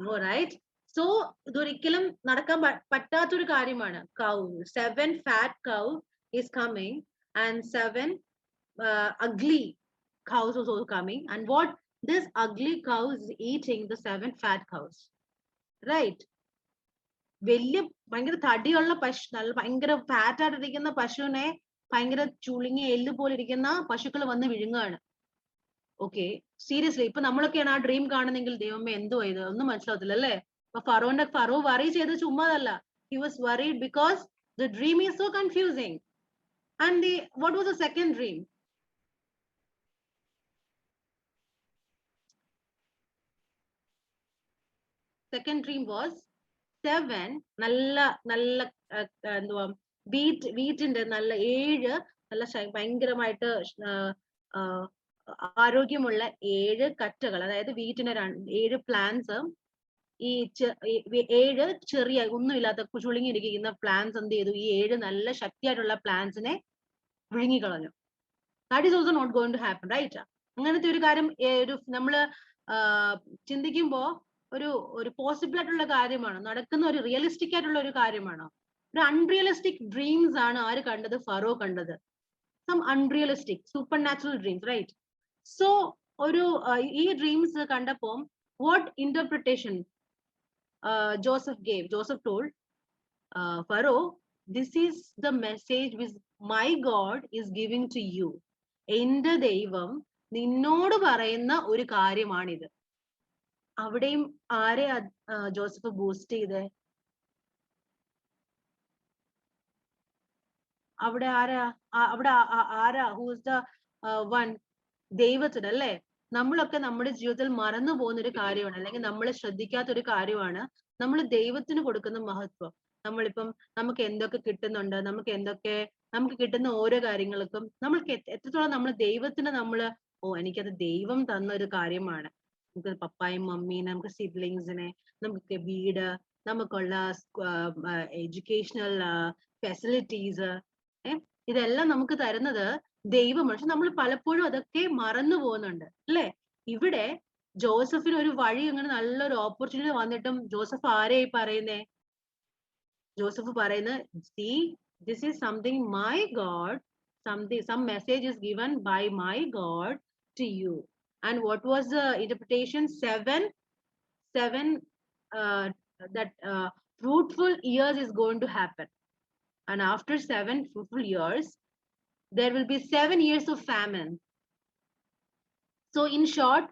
No, right? So ഇതൊരിക്കലും നടക്കാൻ പറ്റാത്തൊരു കാര്യമാണ്. Cow, 7 fat cow is coming, and 7 ugly cows also coming, and what this ugly cow is eating the 7 fat cows, right? വലിയ ഭയങ്കര തടിയുള്ള പശു, നല്ല ഭയങ്കര ഫാറ്റ് ആയിട്ടിരിക്കുന്ന പശുവിനെ ഭയങ്കര ചുളുങ്ങിയ എല്ല് പോലെ ഇരിക്കുന്ന പശുക്കൾ വന്ന് വിഴുങ്ങുകയാണ്. ഓക്കെ, സീരിയസ്ലി ഇപ്പൊ നമ്മളൊക്കെയാണ് ആ ഡ്രീം കാണുന്നെങ്കിൽ ദൈവമേ എന്തോ ഇത് ഒന്നും മനസ്സിലാവത്തില്ല അല്ലേ? അപ്പൊ ഫറോ വറി ചെയ്ത് ചുമ്മാതല്ല. He was worried because the dream is so confusing. And what was the second dream? Second dream was 7 നല്ല നല്ല എന്തുവാ വീറ്റിന്റെ നല്ല 7 നല്ല ഭയങ്കരമായിട്ട് ആരോഗ്യമുള്ള 7 കറ്റകൾ, അതായത് വീറ്റിന്റെ 7 പ്ലാന്റ്സ്, ഈ 7 ചെറിയ ഒന്നുമില്ലാത്ത ചുളുങ്ങിയിരിക്കുന്ന പ്ലാന്റ്സ് എന്ത് ചെയ്തു? ഈ 7 നല്ല ശക്തിയായിട്ടുള്ള പ്ലാന്റ്സിനെ വിഴുങ്ങിക്കളഞ്ഞു. That is also not going to happen, right? അങ്ങനത്തെ ഒരു കാര്യം ഒരു നമ്മള് ചിന്തിക്കുമ്പോ ഒരു പോസിബിൾ ആയിട്ടുള്ള കാര്യമാണ്, നടക്കുന്ന ഒരു റിയലിസ്റ്റിക് ആയിട്ടുള്ള ഒരു കാര്യമാണ്. ഒരു അൺറിയലിസ്റ്റിക് ഡ്രീംസ് ആണ് ആര് കണ്ടത്? ഫറോ കണ്ടത്. Some unrealistic supernatural dreams, right? So ഒരു ഈ ഡ്രീംസ് കണ്ടപ്പോ what interpretation Joseph gave? Joseph told Pharaoh, this is the message which my God is giving to you. എന്റെ ദൈവം നിന്നോട് പറയുന്ന ഒരു കാര്യമാണിത്. അവിടെയും ആരെ ജോസഫ് ബൂസ്റ്റ് ചെയ്തേ? അവിടെ ആരാ ഹൂസ് ദ വൺ? ദൈവത്തിന്, അല്ലേ? നമ്മളൊക്കെ നമ്മുടെ ജീവിതത്തിൽ മറന്നു പോകുന്ന ഒരു കാര്യമാണ്, അല്ലെങ്കിൽ നമ്മൾ ശ്രദ്ധിക്കാത്ത ഒരു കാര്യമാണ് നമ്മൾ ദൈവത്തിന് കൊടുക്കുന്ന മഹത്വം. നമ്മളിപ്പം നമുക്ക് എന്തൊക്കെ കിട്ടുന്നുണ്ട്, നമുക്ക് കിട്ടുന്ന ഓരോ കാര്യങ്ങൾക്കും നമ്മൾക്ക് എത്രത്തോളം നമ്മൾ ദൈവത്തിന് എനിക്കത് ദൈവം തന്ന ഒരു കാര്യമാണ്. നമുക്ക് പപ്പായും മമ്മീനെ, നമുക്ക് സിബ്ലിങ്സിനെ, നമുക്ക് വീട്, നമുക്കുള്ള എഡ്യൂക്കേഷണൽ ഫെസിലിറ്റീസ്, ഇതെല്ലാം നമുക്ക് തരുന്നത് ദൈവമാണ്. പക്ഷെ നമ്മൾ പലപ്പോഴും അതൊക്കെ മറന്നു പോകുന്നുണ്ട്, അല്ലെ? ഇവിടെ ജോസഫിന് ഒരു വഴി, അങ്ങനെ നല്ലൊരു ഓപ്പർച്യൂണിറ്റി വന്നിട്ടും ജോസഫ് ആരെയായി പറയുന്നേ? ജോസഫ് പറയുന്നത്, see, this is something my God, some message is given by my God to you. And what was the interpretation? 7 that fruitful years is going to happen, and after 7 fruitful years there will be 7 years of famine. So in short,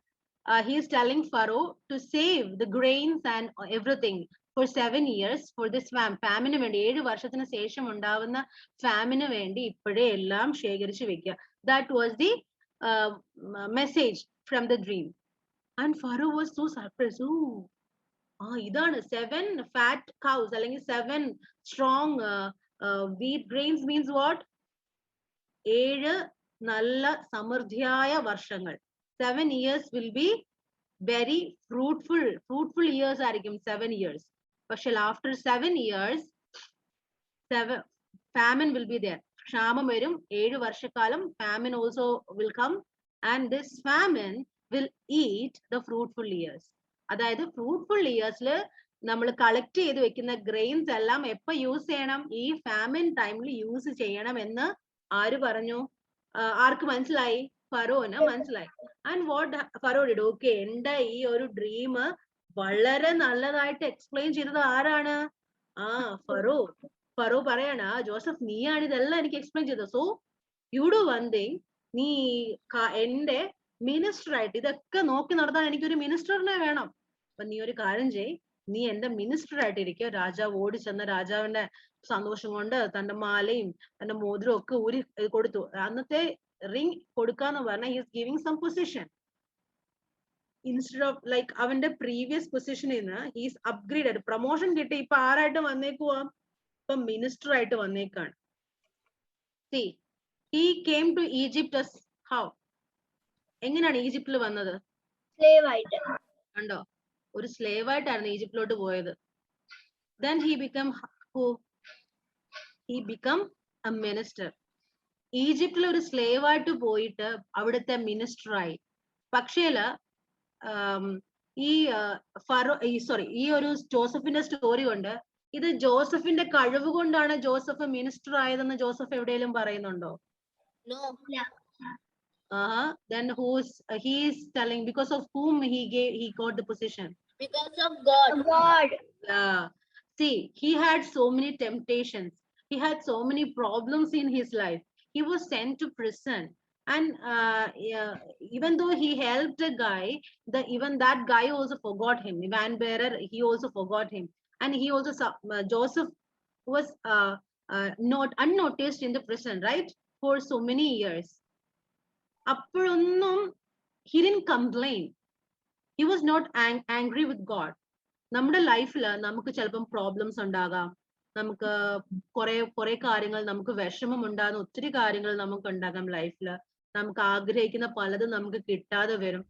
he is telling Pharaoh to save the grains and everything. for 7 years for this famine വേണ്ടി 7 വർഷത്തിന് ശേഷം ഉണ്ടാവുന്ന famine വേണ്ടി ഇപ്പോഴേ എല്ലാം ശേഖരിച്ചു വെക്കുക. That was the message from the dream. And Pharaoh was so surprised. ഇതാണ് 7 fat cows അല്ലെങ്കിൽ 7 strong wheat grains means what? 7 നല്ല സമൃദ്ധിയായ വർഷങ്ങൾ. 7 years will be very fruitful years ആയിരിക്കും 7 years. പക്ഷെ after 7 years famine will be there. ക്ഷാമം വരും. 7 വർഷക്കാലം famine also will come, and this famine will eat the fruitful years. അതായത് fruitful yearsൽ നമ്മൾ collect ചെയ്ത് വെക്കുന്ന ഗ്രെയിൻസ് എല്ലാം എപ്പോ യൂസ് ചെയ്യണം? ഈ famine ടൈമിൽ യൂസ് ചെയ്യണം എന്ന് ആര് പറഞ്ഞു? ആർക്ക് മനസ്സിലായി? ഫറോന് മനസ്സിലായി. And what Pharaoh did? Okay, എന്റെ ഈ ഒരു ഡ്രീം വളരെ നല്ലതായിട്ട് എക്സ്പ്ലെയിൻ ചെയ്തത് ആരാണ്? ഫറോ പറയണ, ജോസഫ് നീയാണ് ഇതെല്ലാം എനിക്ക് എക്സ്പ്ലെയിൻ ചെയ്തത്. So you do one thing, നീ എന്റെ മിനിസ്റ്റർ ആയിട്ട് ഇതൊക്കെ നോക്കി നടത്താൻ എനിക്കൊരു മിനിസ്റ്ററിനെ വേണം. അപ്പൊ നീ ഒരു കാര്യം ചെയ്, നീ എന്റെ മിനിസ്റ്റർ ആയിട്ട് ഇരിക്കുക. രാജാവ് ഓടിച്ചെന്ന രാജാവിന്റെ സന്തോഷം കൊണ്ട് തന്റെ മാലയും തന്റെ മോതിരവും ഒക്കെ ഊരി കൊടുത്തു. അന്നത്തെ റിംഗ് കൊടുക്കാന്ന് പറഞ്ഞാൽ he is giving some position instead of like അവന്റെ previous പൊസിഷനിൽ നിന്ന് he is upgraded, പ്രൊമോഷൻ കിട്ടി. ഇപ്പൊ ആരായിട്ട് വന്നേക്കുവാ? ഇപ്പൊ മിനിസ്റ്റർ ആയിട്ട് വന്നേക്കാണ്. See, he came to Egypt as how? എങ്ങനെയാണ് ഈജിപ്തിൽ വന്നത്? Slave ആയിട്ട്. കണ്ടോ, ഒരു സ്ലേവ് ആയിട്ടായിരുന്നു ഈജിപ്തിലോട്ട് പോയത്. Then he become who? He become a minister. ഈജിപ്തിൽ ഒരു സ്ലേവ് ആയിട്ട് പോയിട്ട് അവിടുത്തെ മിനിസ്റ്റർ ആയി. പക്ഷേ ഈ ഒരു ജോസഫിന്റെ സ്റ്റോറി കൊണ്ട് ഇത് ജോസഫിന്റെ കഴിവ് കൊണ്ടാണ് ജോസഫ് മിനിസ്റ്റർ ആയതെന്ന് ജോസഫ് എവിടെയെങ്കിലും പറയുന്നുണ്ടോ? No. Then he is telling because of whom he got the position? Because of God. See, he had so many temptations. He had so many problems in his life. He was sent to prison, and even though he helped a guy, even that guy also forgot him. Van Bearer, he also forgot him, and he also Joseph was not unnoticed in the prison, right, for so many years. Apporonnum he didn't complain. He was not angry with God. നമ്മുടെ ലൈഫിൽ നമുക്ക് ചിലപ്പം problems ഉണ്ടാകാം. നമുക്ക് കുറെ കാര്യങ്ങൾ നമുക്ക് വിഷമം ഉണ്ടാകുന്ന ഒത്തിരി കാര്യങ്ങൾ നമുക്ക് ഉണ്ടാകാം ലൈഫില്. നമുക്ക് ആഗ്രഹിക്കുന്ന പലതും നമുക്ക് കിട്ടാതെ വരും.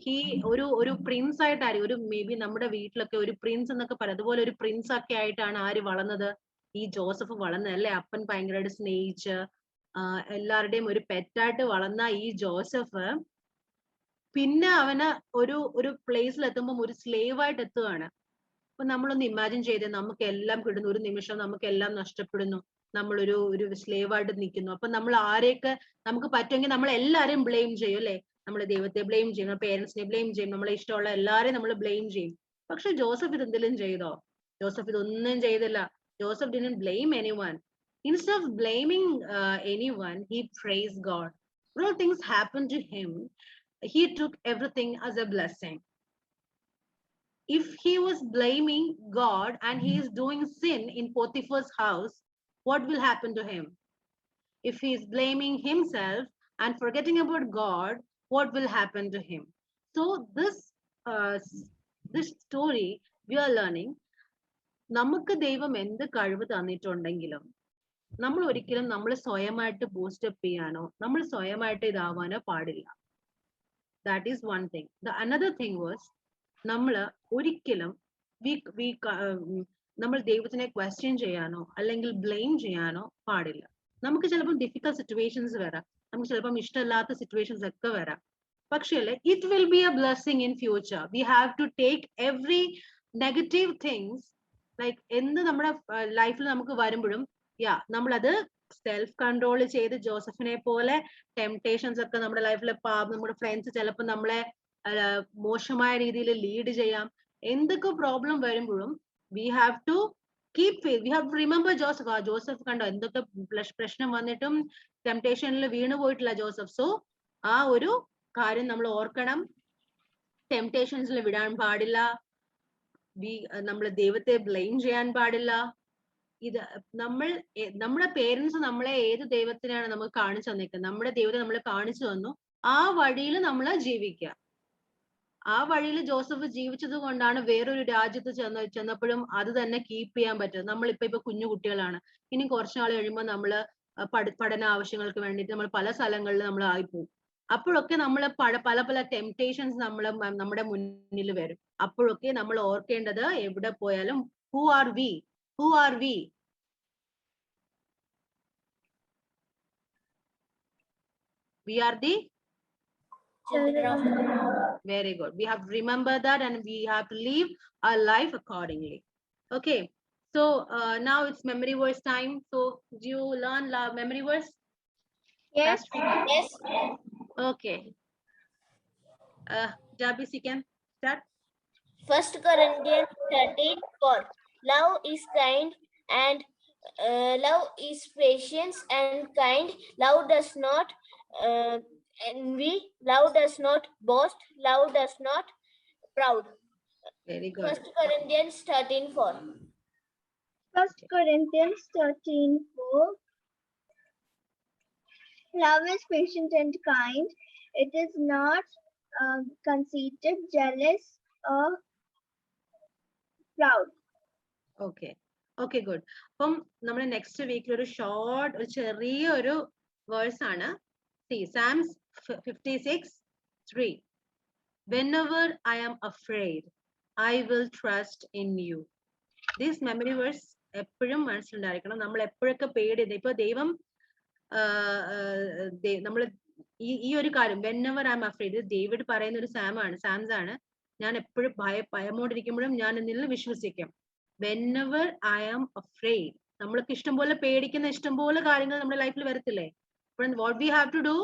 ഹി ഒരു പ്രിൻസ് ആയിട്ടായിരിക്കും, ഒരു മേ ബി നമ്മുടെ വീട്ടിലൊക്കെ ഒരു പ്രിൻസ് എന്നൊക്കെ പറയാം, അതുപോലെ ഒരു പ്രിൻസ് ഒക്കെ ആയിട്ടാണ് ആര് വളർന്നത്? ഈ ജോസഫ് വളർന്നത് അല്ലെ? അപ്പൻ ഭയങ്കരമായിട്ട് സ്നേഹിച്ച് എല്ലാവരുടെയും ഒരു പെറ്റായിട്ട് വളർന്ന ഈ ജോസഫ് പിന്നെ അവന് ഒരു പ്ലേസിൽ എത്തുമ്പോൾ ഒരു സ്ലേവ് ആയിട്ട് എത്തുകയാണ്. അപ്പൊ നമ്മളൊന്ന് ഇമാജിൻ ചെയ്തേ, നമുക്ക് എല്ലാം കിട്ടുന്നു, ഒരു നിമിഷം നമുക്ക് എല്ലാം നഷ്ടപ്പെടുന്നു, നമ്മളൊരു സ്ലേവ് ആയിട്ട് നിൽക്കുന്നു. അപ്പൊ നമ്മൾ ആരെയൊക്കെ നമുക്ക് പറ്റുമെങ്കിൽ നമ്മൾ എല്ലാരെയും ബ്ലെയിം ചെയ്യും അല്ലെ? നമ്മൾ ദൈവത്തെ ബ്ലെയിം ചെയ്യും, നമ്മുടെ പേരൻസിനെ ബ്ലെയിം ചെയ്യും, നമ്മളെ ഇഷ്ടമുള്ള എല്ലാരെയും നമ്മൾ ബ്ലെയിം ചെയ്യും. പക്ഷെ ജോസഫ് ഇത് എന്തെങ്കിലും ചെയ്തോ? ജോസഫ് ഇതൊന്നും ചെയ്തില്ല. Joseph didn't blame anyone. Instead of blaming anyone, he praised God. All things happened to him. He took everything as a blessing. If he was blaming God and he is doing sin in Potiphar's house, what will happen to him? If he is blaming himself and forgetting about God, what will happen to him? So this story we are learning, നമുക്ക് ദൈവം എന്ത് കഴിവ് തന്നിട്ടുണ്ടെങ്കിലും നമ്മൾ ഒരിക്കലും നമ്മൾ സ്വയമായിട്ട് boost up ചെയ്യാനോ നമ്മൾ സ്വയമായിട്ട് ഇതാവാനോ പാടില്ല. That is one thing. The another thing was, നമ്മൾ ഒരിക്കലും നമ്മൾ ദൈവത്തിനെ ക്വസ്റ്റ്യൻ ചെയ്യാനോ അല്ലെങ്കിൽ ബ്ലെയിം ചെയ്യാനോ പാടില്ല. നമുക്ക് ചിലപ്പോൾ ഡിഫിക്കൽട്ട് സിറ്റുവേഷൻസ് വരാം, നമുക്ക് ചിലപ്പം ഇഷ്ടമില്ലാത്ത സിറ്റുവേഷൻസ് ഒക്കെ വരാം. പക്ഷേ it will be a blessing in future. We have to take every negative things, like എന്ത് നമ്മുടെ ലൈഫിൽ നമുക്ക് വരുമ്പോഴും നമ്മളത് സെൽഫ് കൺട്രോൾ ചെയ്ത് ജോസഫിനെ പോലെ ടെംപ്ടേഷൻസ് ഒക്കെ നമ്മുടെ ലൈഫിൽ നമ്മുടെ ഫ്രണ്ട്സ് ചിലപ്പോൾ നമ്മളെ മോശമായ രീതിയിൽ ലീഡ് ചെയ്യാം. എന്തൊക്കെ പ്രോബ്ലം വരുമ്പോഴും we have to keep faith. We have remember Joseph. Joseph കണ്ടോ, എന്തൊക്കെ പ്രശ്നം വന്നിട്ടും ടെംപ്ടേഷനിൽ വീണു പോയിട്ടില്ല ജോസഫ്. സോ ആ ഒരു കാര്യം നമ്മൾ ഓർക്കണം. ടെംപ്ടേഷൻസിൽ വിടാൻ പാടില്ല. നമ്മള് ദൈവത്തെ ബ്ലെയിം ചെയ്യാൻ പാടില്ല. ഇത് നമ്മുടെ പേരൻസ് നമ്മളെ ഏത് ദൈവത്തിനാണ് നമുക്ക് കാണിച്ചു തന്നിരിക്കുന്നത്, നമ്മുടെ ദൈവത്തെ നമ്മളെ കാണിച്ചു തന്നു, ആ വഴിയിൽ നമ്മൾ ജീവിക്കുക. ആ വഴിയിൽ ജോസഫ് ജീവിച്ചത് കൊണ്ടാണ് വേറൊരു രാജ്യത്ത് ചെന്നപ്പോഴും അത് തന്നെ കീപ്പ് ചെയ്യാൻ പറ്റും. നമ്മളിപ്പോ കുഞ്ഞു കുട്ടികളാണ്, ഇനി കുറച്ചുനാൾ കഴിയുമ്പോൾ നമ്മള് പഠന ആവശ്യങ്ങൾക്ക് വേണ്ടിയിട്ട് നമ്മൾ പല സ്ഥലങ്ങളിൽ നമ്മൾ ആയിപ്പോവും. അപ്പോഴൊക്കെ നമ്മൾ പല പല ടെംപ്ടേഷൻസ് നമ്മുടെ മുന്നിൽ വരും. അപ്പോഴൊക്കെ നമ്മൾ ഓർക്കേണ്ടത്, എവിടെ പോയാലും who are we? We are the Children of God. very good. We have to remember that, and we have to live our life accordingly. Okay, so now it's memory verse time. So do you learn memory verse? Yes. Yes. Okay. Jabis, you can start. 1 Corinthians 13:4. Love is kind and love is patience and kind. Love does not envy. Love does not boast. Love does not proud. Very good. 1 Corinthians 13:4. 1 Corinthians 13:4. Love is patient and kind. It is not conceited, jealous, or proud. Okay. Okay, good. അപ്പം നമ്മുടെ next വീക്കിൽ ഒരു ചെറിയൊരു verse ആണ്. See, Psalms 56:3. Whenever I am afraid, I will trust in you. This memory verse എപ്പോഴും മനസ്സിലുണ്ടായിരിക്കണം. നമ്മൾ എപ്പോഴൊക്കെ പേടിയത്, ഇപ്പൊ ദൈവം നമ്മൾ ഈ ഒരു കാര്യം whenever I am afraid, David പറയുന്ന ഒരു സാംസ് ആണ്. ഞാൻ എപ്പോഴും ഭയമോടിരിക്കുമ്പോഴും ഞാൻ എന്നിൽ വിശ്വസിക്കും. Whenever I am afraid, നമ്മൾക്ക് ഇഷ്ടംപോലെ പേടിക്കുന്ന ഇഷ്ടംപോലെ കാര്യങ്ങൾ നമ്മുടെ ലൈഫിൽ വരത്തില്ലേ? What we have to do?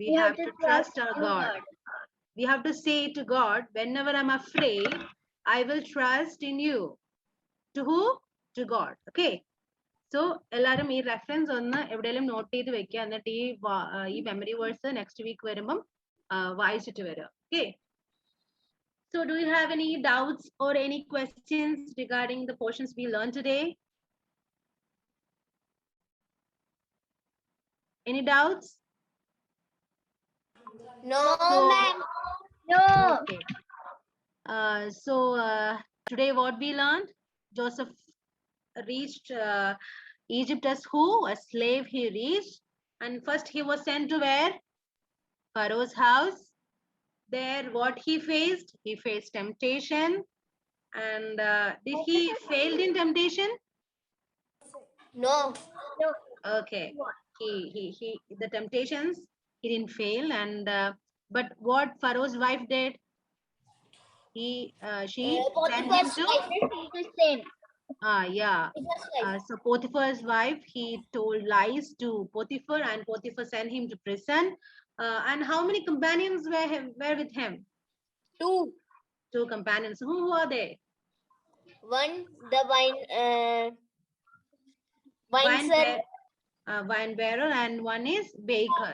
We have to trust our God. We have to say to God, whenever I'm afraid, I will trust in you. To who? To God. Okay. So എല്ലാരും ഈ reference ഒന്ന് എവിടെയെങ്കിലും not ചെയ്ത് വെക്കുക. എന്നിട്ട് ഈ memory verse next week വരുമ്പം വായിച്ചിട്ട് വരിക. Okay. So do you have any doubts or any questions regarding the portions we learned today? Any doubts? No, ma'am. No. Okay. So today what we learned, Joseph reached Egypt as who? A slave he reached. And first he was sent to where? Pharaoh's house. There what he faced? He faced temptation. And did he fail in temptation? No. No. Okay. The temptations, he didn't fail. And but what Pharaoh's wife did? She sent him to The same. yeah. So Potiphar's wife, he told lies to Potiphar, and Potiphar sent him to prison. And how many companions were with him? Two companions. Who are they? One, the wine bearer, and one is baker.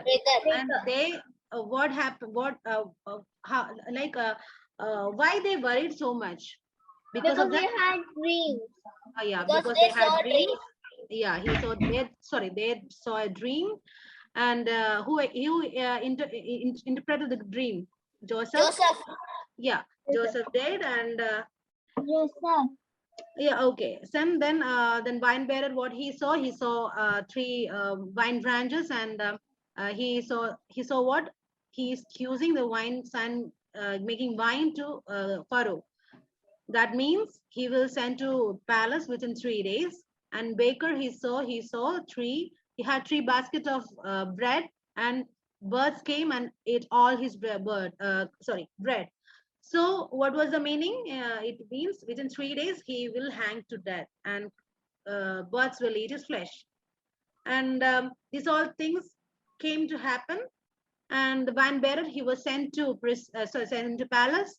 And they what happened? How, like why they worried so much? Because of they had dreams. Yeah, because they had dreams. Yeah, they saw a dream. And who interpreted the dream? Joseph. Yeah, Joseph did. And Joseph. yeah, okay. So then wine bearer, what he saw 3 wine branches, and he saw what? He is using the wine and making wine to Pharaoh. That means he will send to palace within 3 days. And baker, he had 3 baskets of bread, and birds came and ate all his bread. So what was the meaning? It means within 3 days he will hang to death, and birds will eat his flesh. And these all things came to happen. And the wine bearer, he was sent to palace,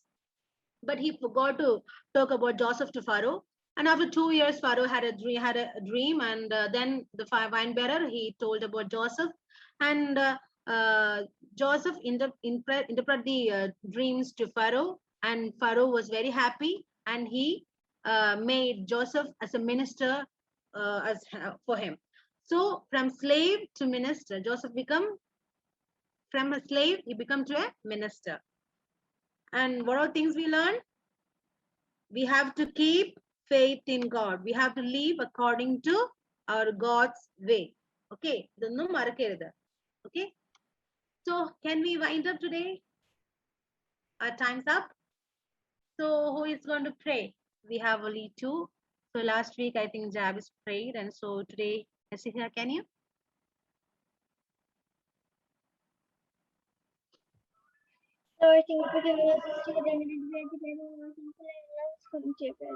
but he forgot to talk about Joseph to Pharaoh. And after 2 years, Pharaoh had a dream, and then the wine bearer, he told about Joseph, and Joseph interpret the dreams to Pharaoh, and Pharaoh was very happy. and he made Joseph as a minister for him. So from slave to minister, Joseph become, from a slave, he become to a minister. And what are things we learn? We have to keep faith in God. We have to live according to our God's way. Okay, okay. So can we wind up today? Our time's up. So who is going to pray? We have only two. So last week I think Javis prayed, and so today, Jessica, can you? Lord, thank you for giving us this day thank you for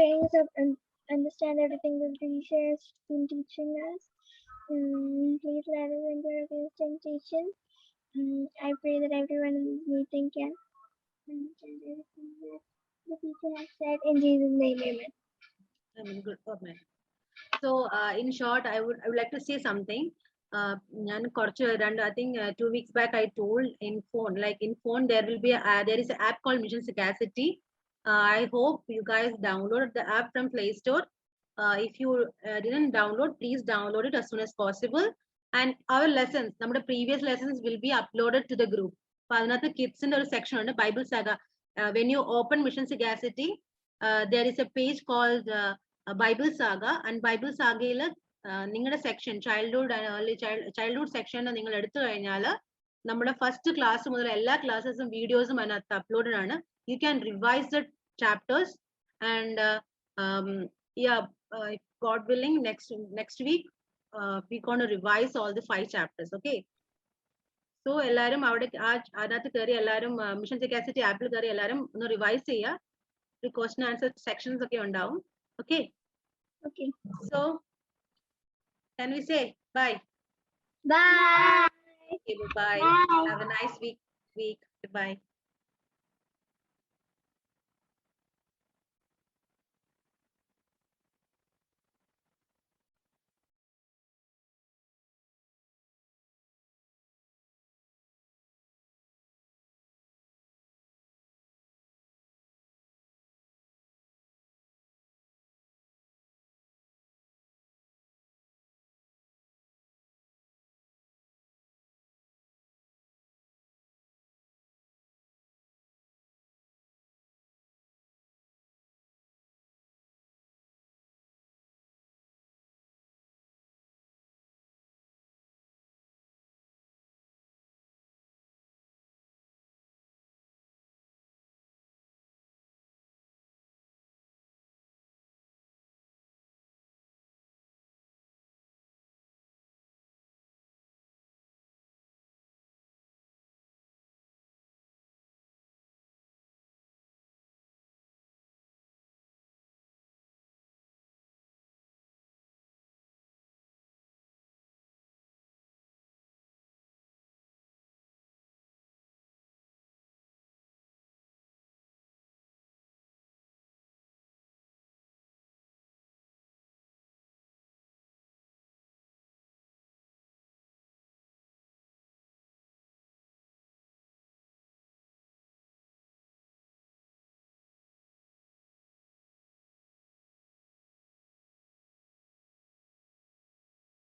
letting us up and understand everything that Risha has been teaching us. Please let us enter against temptation. I pray that everyone in this meeting can understand everything that the teacher has said. In Jesus' name, amen. Amen. Good. Amen. So in short, I would like to say something. I think 2 weeks back I told in phone, there will be there is an app called Mission Sagacity. I hope you guys download the app from Play Store. If you didn't download, please download it as soon as possible. And our lessons, നമ്മുടെ previous lessons will be uploaded to the group. അതിനകത്ത് kidsന്റെ ഒരു section ഉണ്ട്, Bible Saga. When you open Mission Sagacity, there is a page called Bible Saga, and Bible Saga നിങ്ങളുടെ section childhood and early childhood section നിങ്ങൾ എടുത്തു കഴിഞ്ഞാൽ നമ്മുടെ first class മുതൽ എല്ലാ ക്ലാസ്സസും വീഡിയോസും അതിനകത്ത് അപ്ലോഡഡ് ആണ്. You can revise the chapters and God willing, next week we going to revise all the 5 chapters. Okay, so എല്ലാരും അവിടെ അതിനകത്ത് കയറി എല്ലാരും മിഷൻ സെക്കാസിറ്റി ആപ്പിൽ കയറി എല്ലാരും ഒന്ന് റിവൈസ് ചെയ്യുക. ക്വസ്റ്റ്യൻ ആൻസർ സെക്ഷൻസ് ഒക്കെ ഉണ്ടാവും. Okay. Okay. So can we say bye? Bye. Okay, bye. Have a nice week. Goodbye.